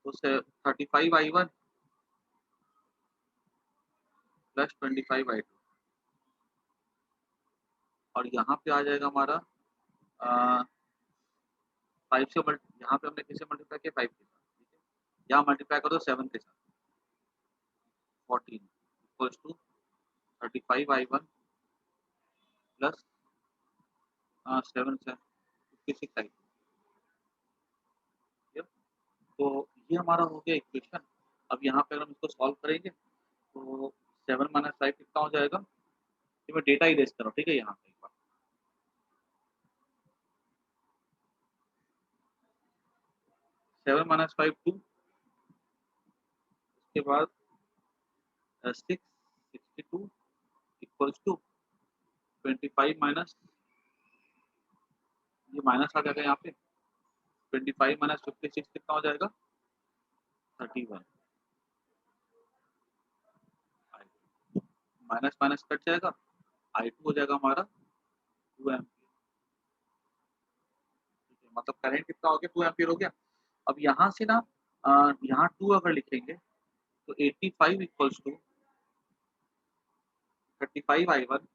तो 35I1 + 25I2 और यहाँ पे आ जाएगा हमारा 5 से यहाँ पे हमने किसे मल्टीप्लाई किया 5 के साथ, ठीक है। यहाँ मल्टीप्लाई कर दो 7 के साथ, 14 इक्वल्स टू 35I1 + 7 से 56I2। तो ये हमारा हो गया इक्वेशन। अब यहाँ पे हम इसको सॉल्व करेंगे तो 7 माइनस 5 कितना हो जाएगा? ये मैं डेटा इरेज कर रहा हूँ, ठीक है, यहाँ पे एक बार 7 माइनस 5 2, उसके बाद 662 इक्वल्स टू 25 माइनस, ये माइनस आ जाएगा यहाँ पे, 25 माइनस 56 कितना हो जाएगा? 31। माइनस माइनस कट जाएगा, I2 हो जाएगा हमारा 2 एम्पियर, मतलब करंट कितना हो गया? 2 एम्पियर हो गया। अब यहाँ से ना यहाँ 2 अगर लिखेंगे तो 85 equals to 35 I1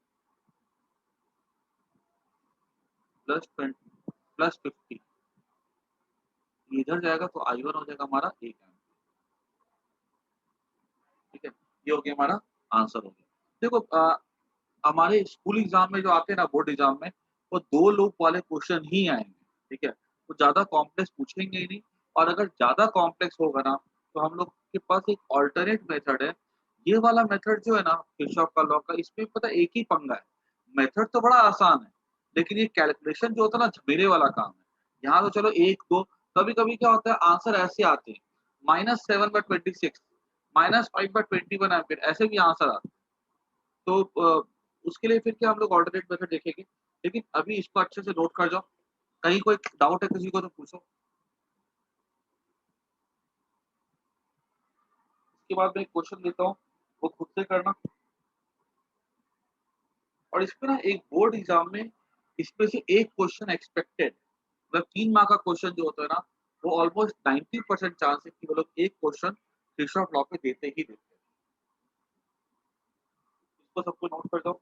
plus 20 plus 50, इधर जाएगा तो I1 हो जाएगा हमारा 1 एम्पियर, ठीक है। ये हो गया हमारा आंसर हो गया। देखो हमारे स्कूल एग्जाम में जो आते हैं ना, बोर्ड एग्जाम में, वो 2 लूप वाले क्वेश्चन ही आएंगे, ठीक है, वो ज्यादा कॉम्प्लेक्स पूछेंगे ही नहीं। और अगर ज्यादा कॉम्प्लेक्स होगा ना तो हम लोग के पास एक ऑल्टरनेट मेथड है। ये वाला मेथड जो है ना किरचॉफ का लॉ का, इसमें पता एक ही पंगा है, मेथड तो बड़ा आसान है लेकिन ये कैलकुलेशन जो होता है ना झमेरे वाला काम है। यहाँ तो चलो एक दो, कभी कभी क्या होता है आंसर ऐसे आते हैं -7/26, -5/21 एम्पियर, ऐसे भी आंसर आते हैं। तो उसके लिए फिर क्या हम लोग ऑल्टरनेट मेथड देखेंगे, लेकिन अभी इसको अच्छे से नोट कर जाओ। कहीं कोई डाउट है किसी को तो पूछो। इसके बाद मैं एक क्वेश्चन देता हूँ, वो खुद से करना। और इसमें ना एक बोर्ड एग्जाम में इसमें से एक क्वेश्चन एक्सपेक्टेड, मतलब 3 मार्क का क्वेश्चन जो होता है ना, वो ऑलमोस्ट 90% चांस है कि वो लोग एक क्वेश्चन किरचॉफ लॉ पे देते ही देते हैं। इसको सबको नोट कर दो।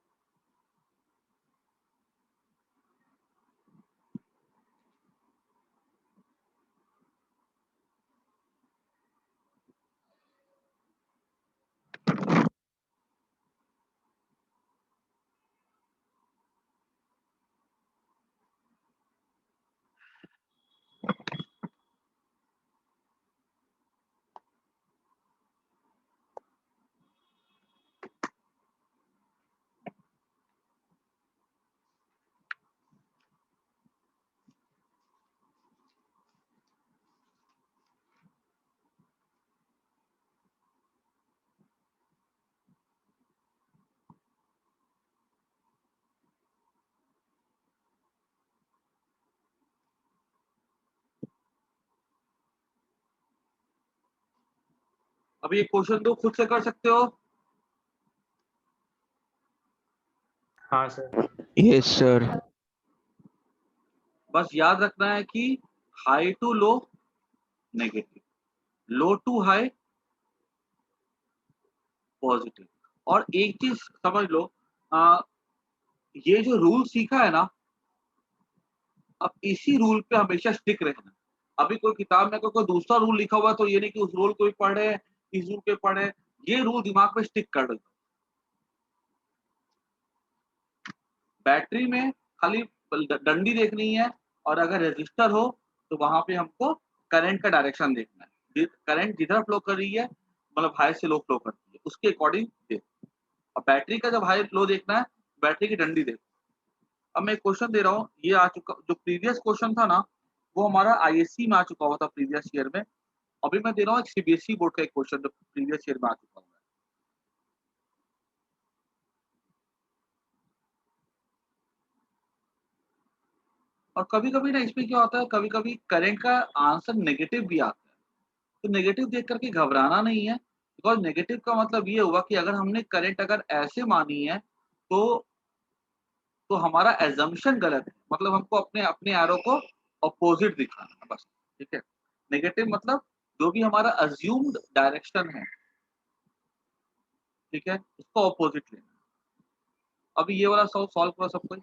अभी एक क्वेश्चन दो, खुद से कर सकते हो। हाँ सर। Yes sir. बस याद रखना है कि high to low negative, low to high positive. और एक चीज समझ लो, आ, ये जो रूल सीखा है ना, अब इसी रूल पे हमेशा स्टिक रहना। अभी कोई किताब में कोई दूसरा रूल लिखा हुआ है तो ये नहीं कि उस रूल को भी पढ़े, इस रूल पे पढ़े, ये रूल दिमाग में स्टिक कर दो। बैटरी में खाली डंडी देखनी है, और अगर रजिस्टर हो तो वहां पे हमको करंट का डायरेक्शन देखना है, करंट जिधर फ्लो कर रही है, मतलब हाई से लो फ्लो करती है, उसके अकॉर्डिंग देखो। अब बैटरी का जब हाई लो देखना है, बैटरी की डंडी देखो। अब मैं क्वेश्चन दे रहा हूँ, ये आ चुका, जो प्रीवियस क्वेश्चन था ना वो हमारा आईएससी में आ चुका हुआ था प्रीवियस ईयर में। अभी मैं दे रहा हूँ एक सीबीएसई बोर्ड का एक क्वेश्चन जो प्रीवियस ईयर में आ चुका हुआ है। और कभी कभी ना इसमें क्या होता है, कभी कभी करंट का आंसर नेगेटिव भी आता है, तो नेगेटिव देख करके घबराना नहीं है, बिकॉज नेगेटिव का मतलब ये हुआ कि अगर हमने करंट अगर ऐसे मानी है तो हमारा एजम्पशन गलत है, मतलब हमको अपने अपने एरो को अपोजिट दिखाना है बस, ठीक है। नेगेटिव मतलब जो भी हमारा अज्यूम्ड डायरेक्शन है, ठीक है, उसको अपोजिट लेना। अभी ये वाला सॉल्व करो सब कोई।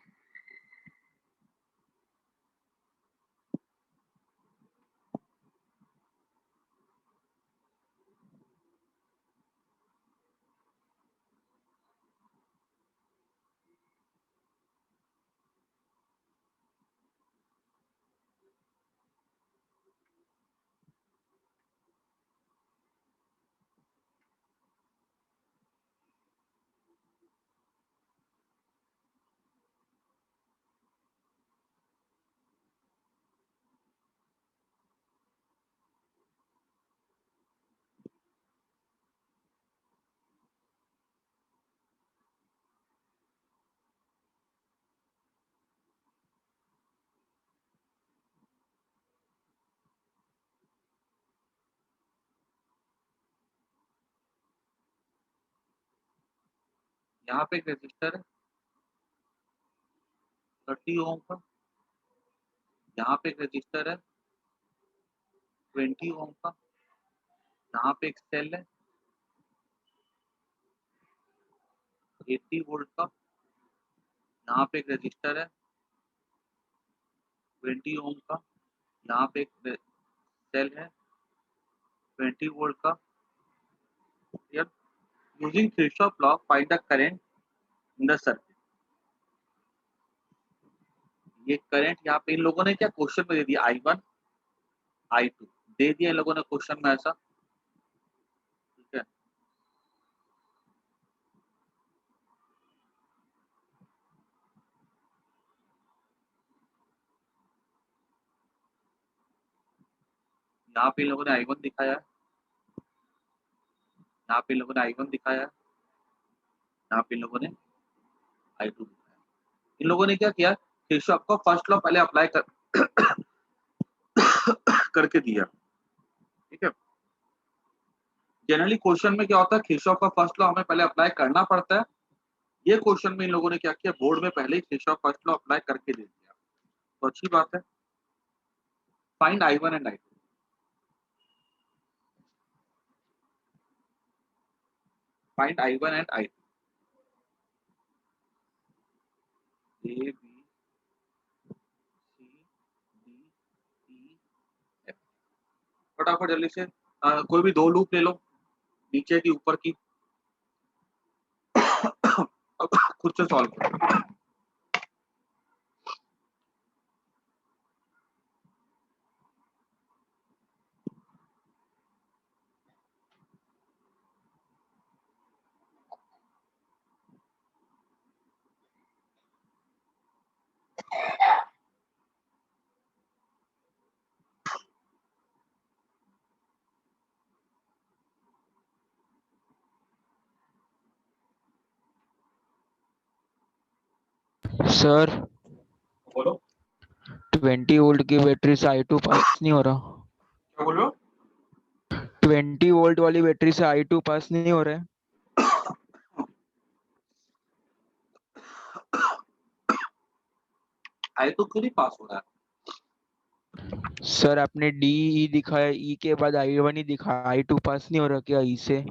यहाँ पे एक रेजिस्टर है 30 ओम का, यहाँ पे एक रजिस्टर है 20 ओम का, यहाँ पे एक सेल है 80 वोल्ट का, यहाँ पे एक रजिस्टर है 20 ओम का, यहाँ पे एक सेल है 20 वोल्ट का। यार using Kirchhoff law find the current in the circuit. ये करंट यहाँ पे इन लोगों ने क्या क्वेश्चन में दे दिया I1 I2 दे दिया इन लोगों ने क्वेश्चन में ऐसा, ठीक है। यहाँ पे इन लोगों ने I1 दिखाया है, यहाँ पे इन लोगों ने I1 दिखाया है, यहाँ पे इन लोगों ने I2 दिखाया है। इन लोगों ने क्या किया, किरचॉफ का फर्स्ट लॉ पहले अप्लाई करके दिया, ठीक है। जनरली क्वेश्चन में क्या होता है, किरचॉफ का फर्स्ट लॉ हमें पहले अप्लाई करना पड़ता है। ये क्वेश्चन में इन लोगों ने क्या किया, बोर्ड में पहले ही किरचॉफ फर्स्ट लॉ अप्लाई करके दे दिया, तो अच्छी बात है। Find I1 and I2। Find I1 and I2। A B C D E F। फटाफट जल्दी से कोई भी दो लूप ले लो, नीचे की ऊपर की, अब खुद से सॉल्व करो। सर बोलो 20 वोल्ट की बैटरी से I2 पास नहीं हो रहा। क्या बोल रहे हो? 20 वोल्ट वाली बैटरी से I2 पास नहीं हो रहा है। I2 क्यों नहीं पास हो रहा है? सर आपने DE दिखाया, E के बाद I1 ही दिखाया, I2 पास नहीं हो रहा क्या E से?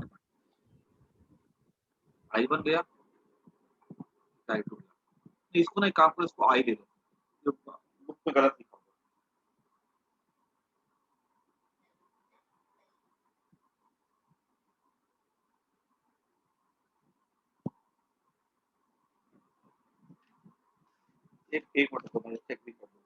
I1 गया, I2 गया। इसको नहीं, काम करो, इसको I दे दो, जो बुक में गलत लिखा हुआ है। एक मिनट को मैं चेक भी कर लूँ।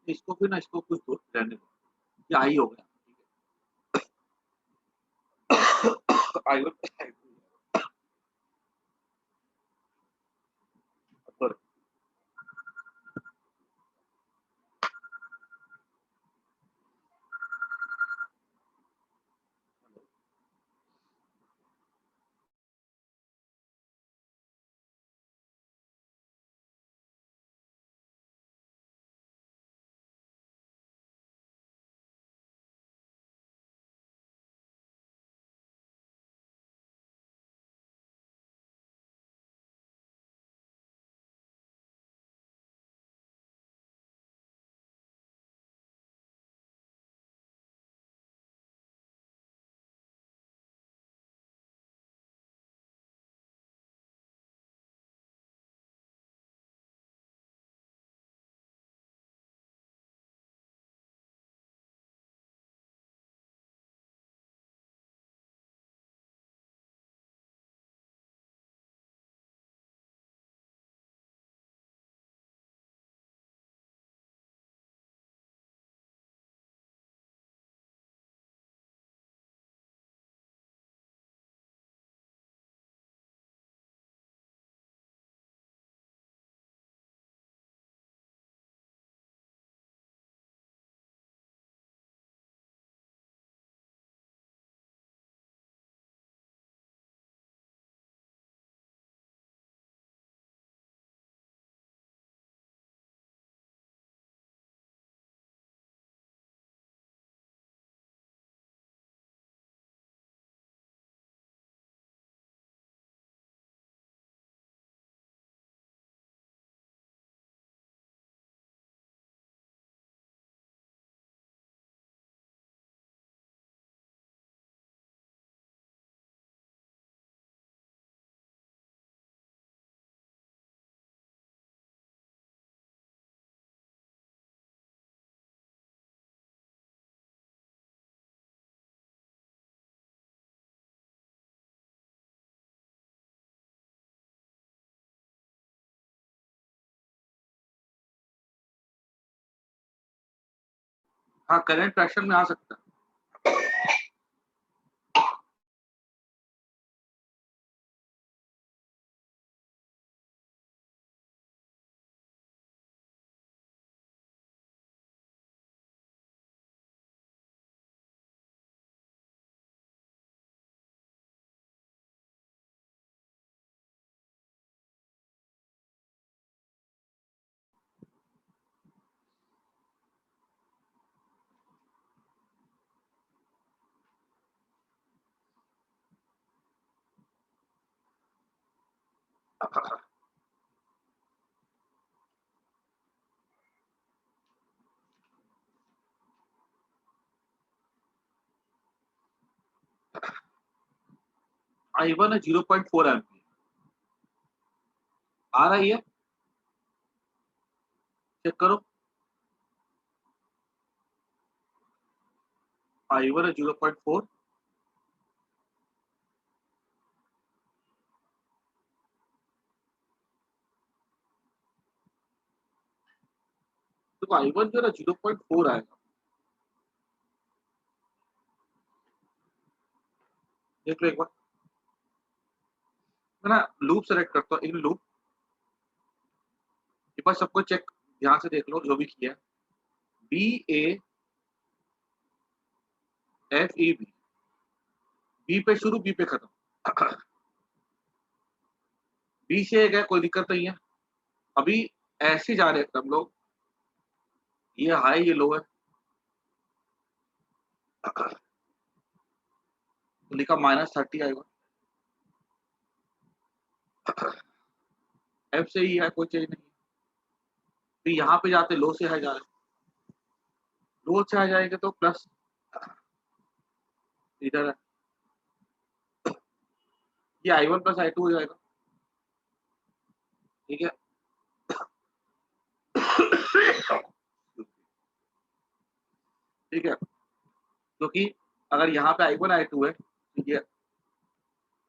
इसको फिर ना, इसको कुछ रहने दो, ये आई हो गया, I1 पर हाँ करंट फ्रैक्शन में आ सकता है। I1 है 0.4 एम्पियर आ रही है, चेक करो। I1 है 0.4, तो I1 जो है 0.4 आएगा। देख लो एक बार, मैं ना लूप सेलेक्ट करता हूँ, इन लूप एक बार सबको चेक ध्यान से देख लो जो भी किया। BAFEB, बी पे शुरू बी पे खत्म। बी से गए कोई दिक्कत नहीं है। अभी ऐसे जा रहे हैं हम लोग, ये हाई ये लो है, तो लिखा -30 आएगा। एफ से ही है, कोई चीज नहीं। फिर यहाँ पे जाते लो से हाई जा रहे, लो से हाई जाएंगे तो प्लस इधर है, ये I1 प्लस I2 हो जाएगा। ठीक है, ठीक है, क्योंकि अगर यहाँ पे I1 I2 है तो ये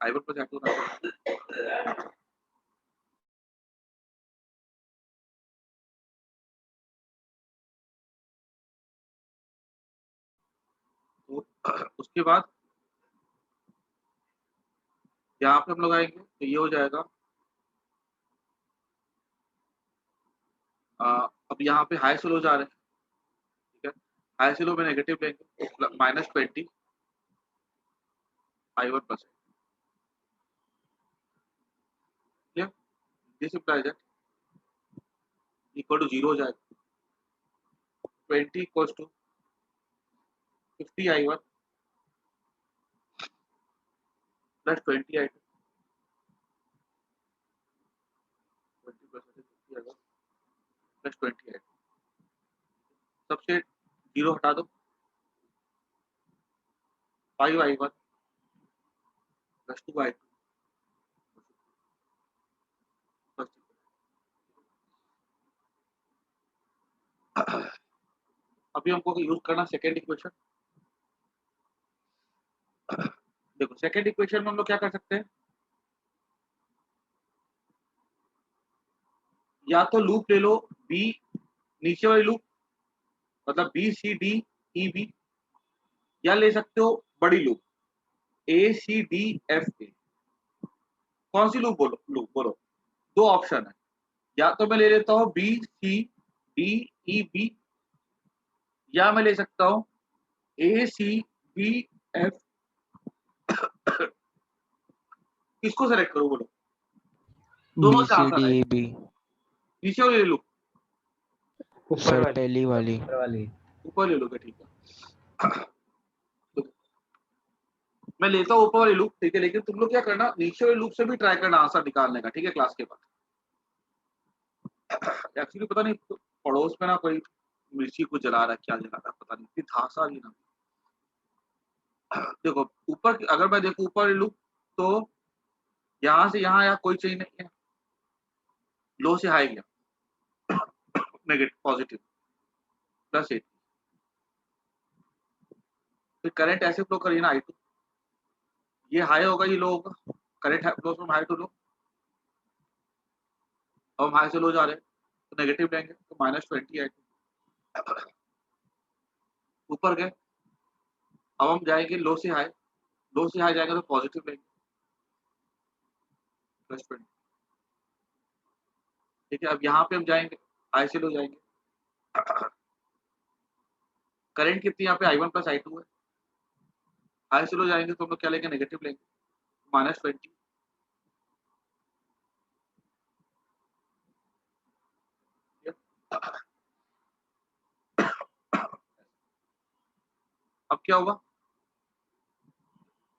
I1 प्लस I2 ना, तो उसके बाद यहाँ पे हम लोग आएंगे तो ये हो जाएगा। अब यहाँ पे हाई से लो जा रहे हैं, ठीक है, हाई से लो में नेगेटिव लेंगे तो -20 I1 plus, this implies that equal to 0 हो जाएगा। 20 equals to 50 I1 plus 20 I2, 20 plus 50 I1 plus 20 I2, सबसे 0 हटा दो, 5 I1 प्लस 2 I2 प्लस 2। अभी हमको यूज करना सेकेंड इक्वेशन। देखो सेकेंड इक्वेशन में हम लोग क्या कर सकते हैं, या तो लूप ले लो बी, नीचे वाली लूप मतलब BCDEB, या ले सकते हो बड़ी लूप ACDFA। कौन सी लूप बोलो, लूप बोलो, दो ऑप्शन है, या तो मैं ले लेता हूँ BCDEB, या मैं ले सकता हूँ ACDF। किसको सेलेक्ट करूँ बोलो, दोनों से आसान है। BCDEB नीचे वाली ले लो, ऊपर सर वाली पहली वाली। ऊपर वाली। ऊपर ले लोगे, ठीक है। तो मैं लेता हूँ ऊपर वाली लूप, ठीक है, लेकिन तुम लोग क्या करना, नीचे वाली लूप से भी ट्राई करना आंसर निकालने का, ठीक है, क्लास के बाद। एक्चुअली पता नहीं तो पड़ोस में ना कोई मिर्ची को जला रहा है, क्या जला रहा है पता नहीं, फिर धासा भी ना। देखो ऊपर अगर मैं देखूं ऊपर वाली लूप, तो यहाँ से यहाँ या कोई चेंज नहीं है, लो से हाई गया, नेगेटिव पॉजिटिव +8, फिर करंट ऐसे फ्लो करिए ना I2, ये हाई होगा ये लो होगा, current flows from high to low. अब हम हाई से लो जा रहे हैं तो नेगेटिव लेंगे तो -20 I2 ऊपर गए, अब हम जाएंगे लो से हाई, लो से हाई जाएंगे तो पॉजिटिव लेंगे +20। ठीक है, अब यहाँ पे हम जाएंगे, हाई से लो जाएंगे, करंट कितनी यहाँ पे I1 + I2 है, हाई से लो जाएंगे तो हम लोग क्या लेंगे, नेगेटिव लेंगे, -20। अब क्या होगा,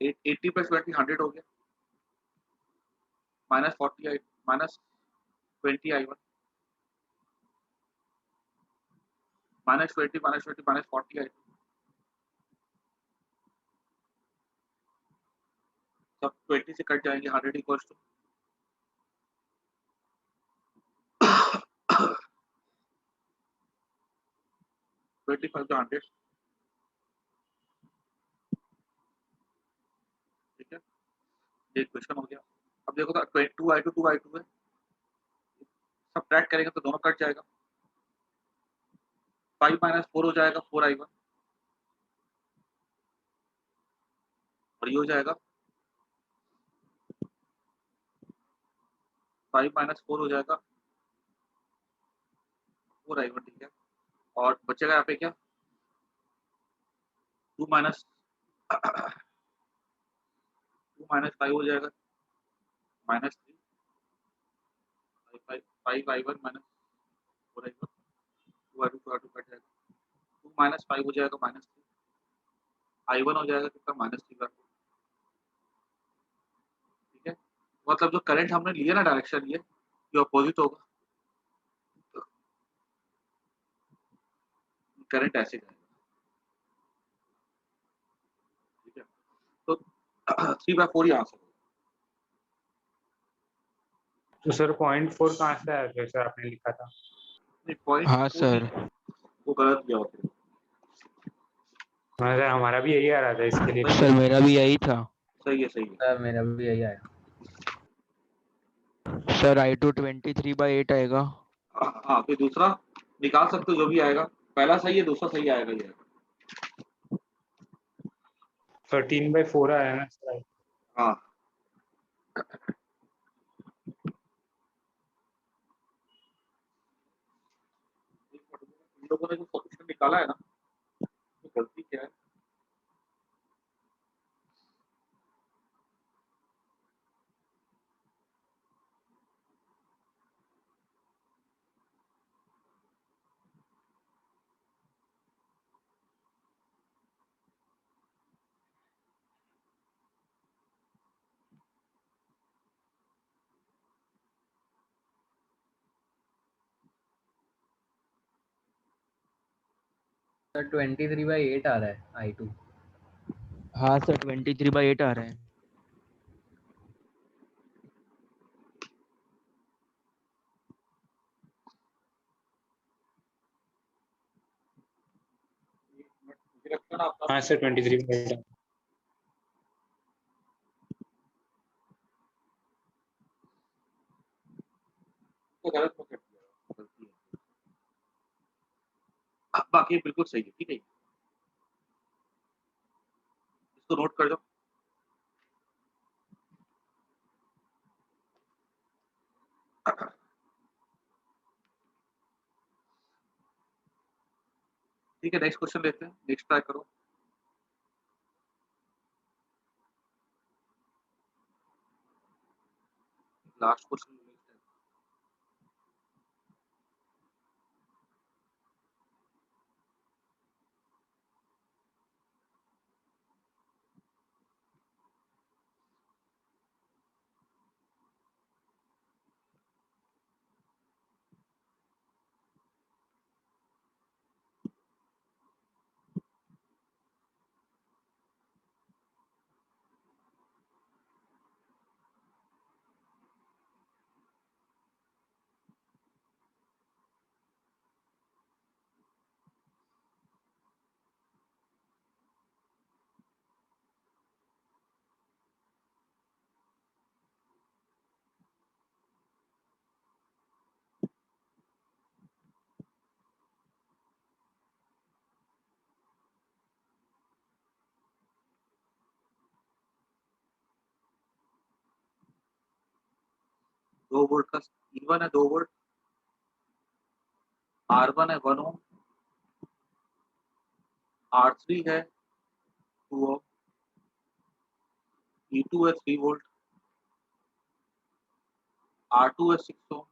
80 + 20 100 हो गया, -40 -20 I1, -20 -40 I2, सब 20 से कट जाएंगे, 100 इक्वल्स टू 25 to 100। ठीक है, ये क्वेश्चन हो गया। अब देखो तो 2 I2 2 I2 है, सब्ट्रैक्ट करेंगे तो दोनों कट जाएगा, 5 - 4 हो जाएगा 4 I1, और ये हो जाएगा 5 - 4 हो जाएगा 4 I1। ठीक है, और बचेगा यहाँ पे क्या, 2 - 5 हो जाएगा -3, 5 I1 -4 I1, 2 I2 2 I2 cut जाएगा, 2 - 5 हो जाएगा -3, I1 हो जाएगा कितना, -3। ठीक है, मतलब जो करंट हमने लिया ना डायरेक्शन, ये अपोजिट होगा, करंट ऐसे जाएगा। ठीक है, तो 3/4 यहाँ से, तो सर 0.4 कहाँ से आया जैसे आपने लिखा था? पॉइंट हाँ सर। वो गलत गया होता है। मतलब हमारा भी यही आ रहा था इसके लिए। सर मेरा भी यही था। सही है, सही है। सर मेरा भी यही आया। सर I2 23/8 आएगा। हाँ, फिर दूसरा निकाल सकते हो जो भी आएगा, पहला सही है, दूसरा सही आएगा, ये 13/4 आया ना सर? हाँ। इन लोगों ने जो सॉल्यूशन निकाला है ना, तो गलती क्या है, सर 23/8 आ रहा है I2। हाँ सर 23/8 आ रहा है। मुझे लगता है ना आपका हाँ सर 23/8। तो गलत पकड़ दिया, गलती है। बाकी बिल्कुल सही है, ठीक है, इसको नोट कर दो। ठीक है, नेक्स्ट क्वेश्चन लेते हैं, नेक्स्ट ट्राई करो। Last question. 2 वोल्ट का E1 है 2 वोल्ट, R1 है 1 ओम, R3 है 2 ओम, E2 है 3 वोल्ट, R2 है 6 ओम।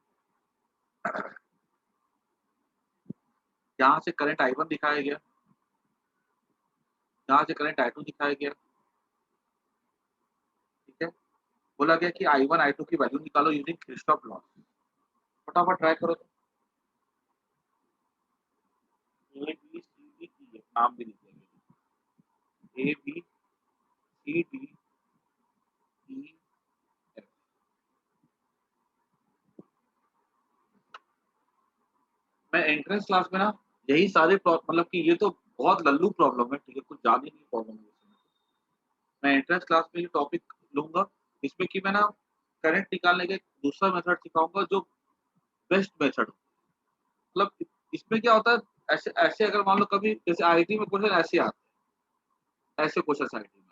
यहाँ से करंट I1 दिखाया गया, यहाँ से करंट I2 दिखाया गया। ठीक है, बोला गया कि I1 I2 की वैल्यू निकालो यूजिंग किरचॉफ लॉ। फटाफट ट्राई करो। A B C D E, नाम भी लिख देंगे, A B C D E F। मैं एंट्रेंस क्लास में ना यही सारे मतलब कि ये तो बहुत लल्लू प्रॉब्लम है, ठीक है, कुछ ज्यादा नहीं प्रॉब्लम है। मैं एंट्रेंस क्लास में ये टॉपिक लूंगा, इसमें कि मैं ना करंट निकालने का एक दूसरा मेथड सिखाऊंगा जो बेस्ट मेथड। मतलब इसमें क्या होता है, ऐसे ऐसे अगर मान लो कभी जैसे आईटी में क्वेश्चन ऐसे आते हैं, ऐसे क्वेश्चन आईटी में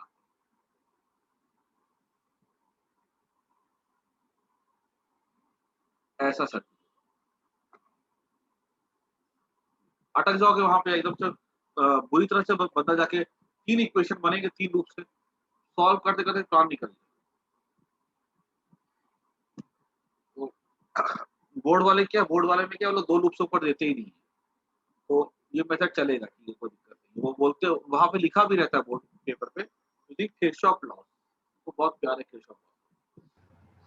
ऐसा सर अटक जाओगे वहां पे एकदम से बुरी तरह से बंदा जाके 3 इक्वेशन बनेंगे 3 रूप से सॉल्व करते करते काम निकल जाए। तो बोर्ड वाले में क्या वो लोग 2 लूप से ऊपर देते ही नहीं है। तो ये मेथड चलेगा कि ये कोई दिक्कत नहीं। वो बोलते वहां पे लिखा भी रहता है बोर्ड पेपर पे यूजिंग किरचॉफ लॉ। वो बहुत प्यारे किरचॉफ लॉ।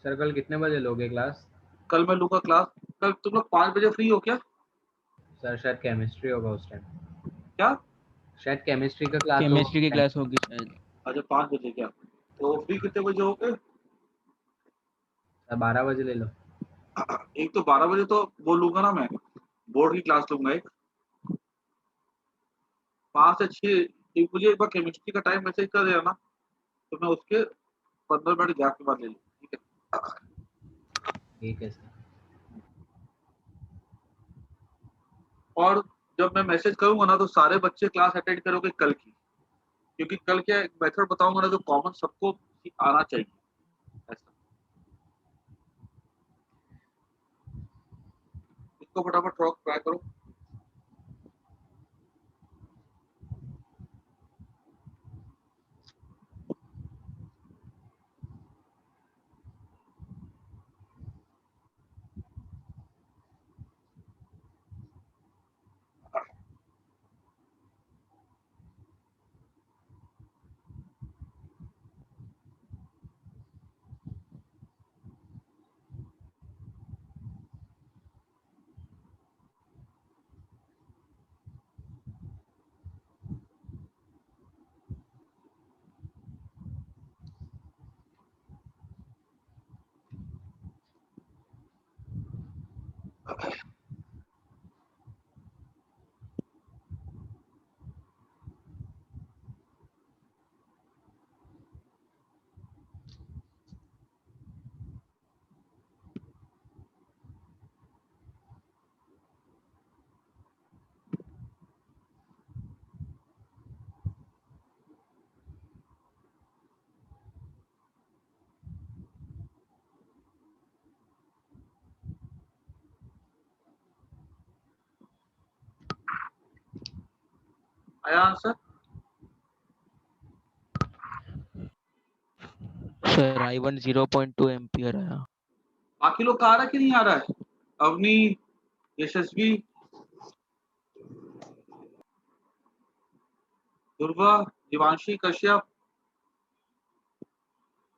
सर कल कितने बजे लोगे क्लास? कल मैं लूंगा क्लास। कल तुम लोग 5 बजे फ्री हो क्या? सर शायद केमिस्ट्री होगा उस टाइम। क्या? शायद केमिस्ट्री का क्लास केमिस्ट्री की क्लास होगी शायद। अच्छा 5 बजे क्या? तो फ्री कितने बजे हो गए? सर 12 बजे ले लो। एक तो 12 बजे तो वो लूंगा ना मैं, बोर्ड की क्लास लूंगा एक 5 से 6। मुझे एक बार केमिस्ट्री का टाइम मैसेज कर देना ना, तो मैं उसके 15 मिनट गैप के बाद ले लूंगा। ठीक है, ठीक है सर। और जब मैं मैसेज करूंगा ना तो सारे बच्चे क्लास अटेंड करोगे कल की, क्योंकि कल क्या एक मेथड बताऊंगा ना जो कॉमन सबको आना चाहिए ऐसा। इसको फटाफट ट्राई करो। आया आंसर? सर I1 0.2 एम्पियर आया। बाकी लोग का आ रहा है कि नहीं आ रहा है? अवनी, यशस्वी, दुर्गा, दिवांशी, कश्यप,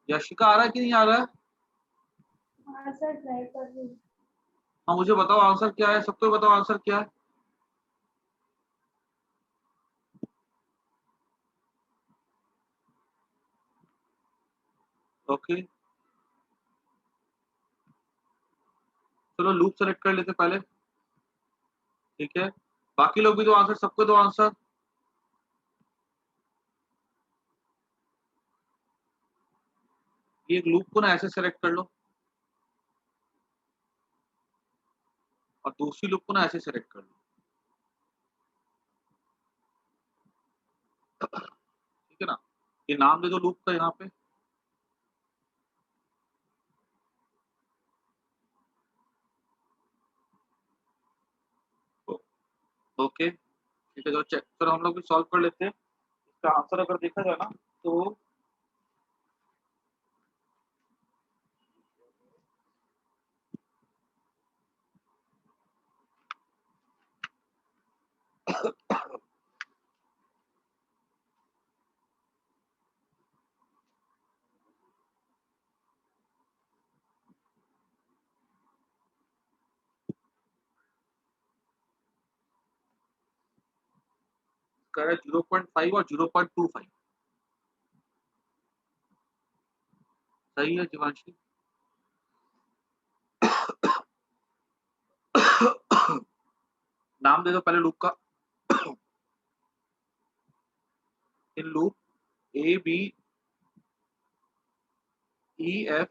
यशिका आ रहा है कि नहीं आ रहा है? हाँ सर ट्राई कर रही हूँ। हाँ मुझे बताओ आंसर क्या है, सबको बताओ आंसर क्या है। ओके चलो लूप सेलेक्ट कर लेते पहले। ठीक है, बाकी लोग भी दो आंसर, सबको दो आंसर। ये एक लूप को ना ऐसे सेलेक्ट कर लो और दूसरी लूप को ना ऐसे सेलेक्ट कर लो। ठीक है ना, ये नाम दे दो लूप का यहाँ पे। ओके ठीक है, तो चेक सर हम लोग भी सॉल्व कर लेते हैं। इसका आंसर अगर देखा जाए ना तो कर 0.5 और 0.25 सही है जीवांशी। नाम दे दो पहले लूप का। In loop A B E F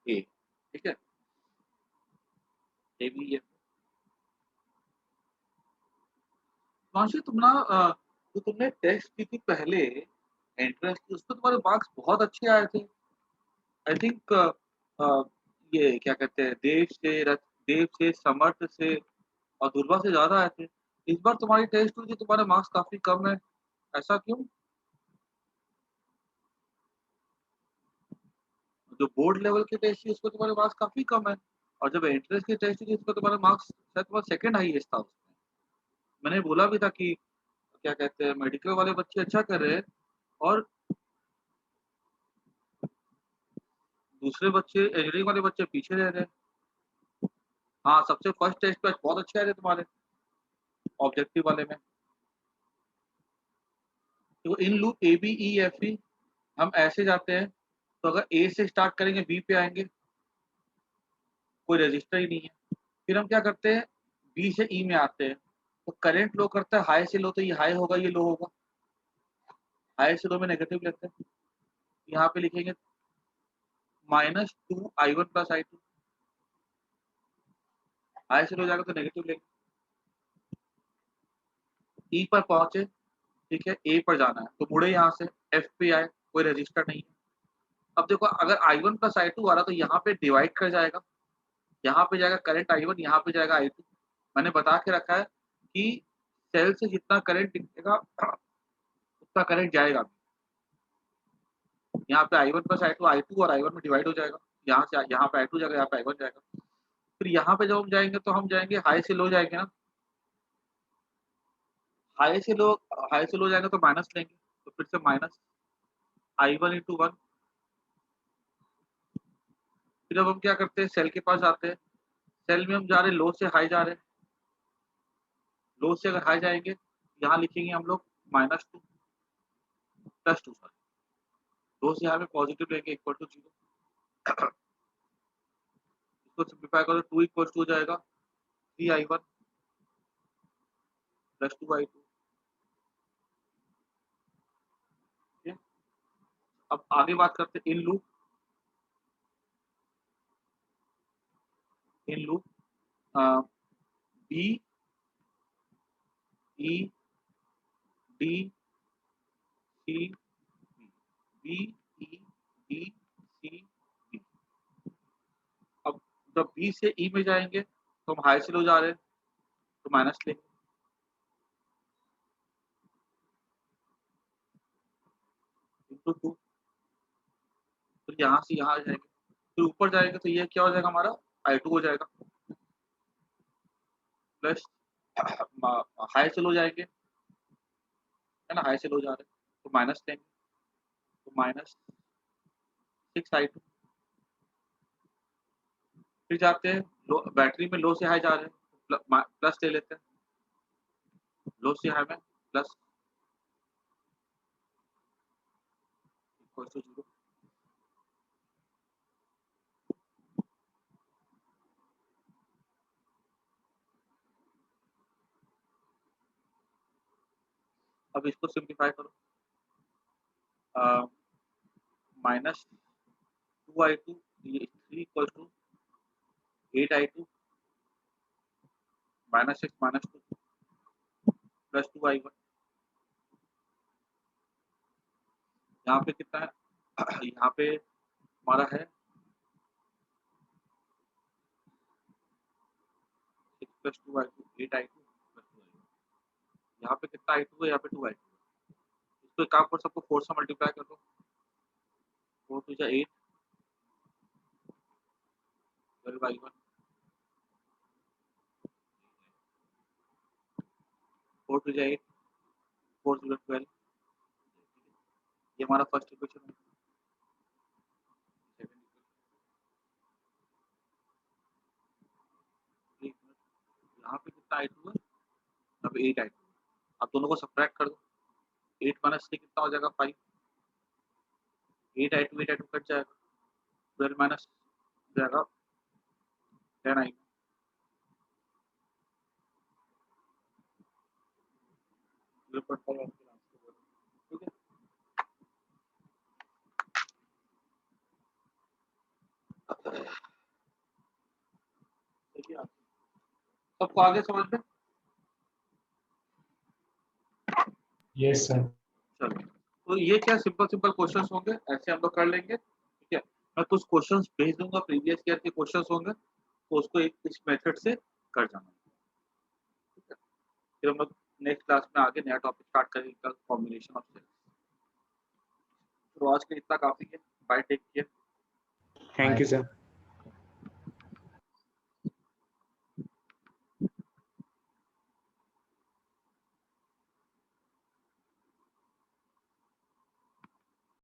A, ठीक है, ए बी एफ। जीवांशी तुम ना जो तुमने टेस्ट की थी पहले एंट्रेंस की, उसमें तुम्हारे मार्क्स बहुत अच्छे आए थे। आई थिंक ये क्या कहते हैं, देव से समर्थ से और दुर्वा से ज्यादा आए थे। इस बार तुम्हारी टेस्ट हुई थी, तुम्हारे मार्क्स काफी कम है, ऐसा क्यों? जो बोर्ड लेवल की टेस्ट थी उसमें तुम्हारे मार्क्स काफी कम है, और जब एंट्रेंस की टेस्ट थी उसमें तुम्हारे मार्क्स शायद तुम्हारा सेकंड हाईएस्ट था उसमें। मैंने बोला भी था कि क्या कहते हैं, मेडिकल वाले बच्चे अच्छा कर रहे हैं और दूसरे बच्चे इंजीनियरिंग वाले बच्चे पीछे रह रहे हैं। हाँ, सबसे फर्स्ट टेस्ट पे बहुत अच्छे आए थे तुम्हारे ऑब्जेक्टिव वाले में। तो in loop A B E F E हम ऐसे जाते हैं, तो अगर ए से स्टार्ट करेंगे बी पे आएंगे, कोई रजिस्टर ही नहीं है। फिर हम क्या करते हैं, बी से ई में आते हैं, तो करंट लो करता है हाई से लो, तो ये हाई होगा ये लो होगा, हाई से लो में नेगेटिव लेते हैं। यहाँ पे लिखेंगे -2 I1 + I2, हाई से लो जाएगा तो नेगेटिव लेंगे। ई पर पहुंचे, ठीक है, ए पर जाना है तो मुड़े यहाँ से एफ पे आए, कोई रजिस्टर नहीं है। अब देखो अगर I1 + I2 आ रहा तो यहाँ पे डिवाइड कर जाएगा, यहाँ पे जाएगा करंट I1, यहाँ पे जाएगा I2। मैंने बता के रखा है कि सेल से जितना करंट निकलेगा उतना करंट जाएगा। यहाँ पे I1 + I2 I2 और I1 में डिवाइड हो जाएगा, यहाँ से यहाँ पे I2 जाएगा, यहाँ पे I1 जाएगा। फिर यहाँ पे जब हम जाएंगे तो हम जाएंगे हाई से लो जाएंगे ना, हाई से लो जाएंगे तो माइनस लेंगे, तो फिर से -I1 × 1। फिर अब हम क्या करते हैं, सेल के पास जाते हैं, सेल में हम जा रहे हैं लो से हाई जा रहे हैं, लो से अगर हाई जाएंगे यहाँ लिखेंगे हम लोग -2 + 2 सॉरी, लो से हाई में पॉजिटिव लेंगे इक्वल टू 0। इसको सिंप्लीफाई करो 2 = हो जाएगा 3I1 + 2I2। अब आगे बात करते हैं in loop B E D C B E D C B. अब जब बी से ई में जाएंगे तो हम हाई से लो जा रहे हैं तो माइनस लेंगे, × 2। फिर यहाँ से यहाँ आ जाएंगे, फिर ऊपर जाएंगे तो ये क्या हो जाएगा, हमारा I2 हो जाएगा, प्लस हाई से लो जाएंगे, है ना, हाई से लो जा रहे हैं तो माइनस लेंगे, तो -6I2। फिर जाते हैं लो, बैटरी में लो से हाई जा रहे हैं प्लस ले लेते हैं, लो से हाई में प्लस इक्वल टू 0। अब इसको सिंप्लीफाई करो, -2I2 3 = 8I2 -6 -2 + 2I1। यहाँ पे कितना है, यहाँ पे हमारा है 6 + 2I2 8i2 + 2i1। यहाँ पे कितना i2 है, यहाँ पे 2i2 है। इसको एक काम कर, सबको 4 से मल्टीप्लाई कर दो। 4 2 8 12i1 4 2 8 4 0 12। ये हमारा फर्स्ट इक्वेशन है। सेकंड इक्वेशन, यहाँ पे कितना i2 है, यहाँ पे 8i2 है। अब दोनों को सब्ट्रैक्ट कर दो। 8 - 3 कितना हो जाएगा, 5। 8i2 कट जाएगा। 12 माइनस जाएगा 10i2। ठीक है। सबको आगे समझ में? Yes sir. चलो, तो ये क्या सिंपल क्वेश्चंस होंगे, ऐसे हम लोग कर लेंगे। ठीक है, मैं कुछ क्वेश्चंस भेज दूंगा, प्रीवियस ईयर के क्वेश्चंस होंगे, तो उसको इस मेथड से कर जाना। ठीक है, फिर हम लोग नेक्स्ट क्लास में आगे नया टॉपिक स्टार्ट करेंगे, कॉम्बिनेशन ऑफ सेल्स। तो आज के लिए इतना काफी है। Bye, take care. Thank you sir.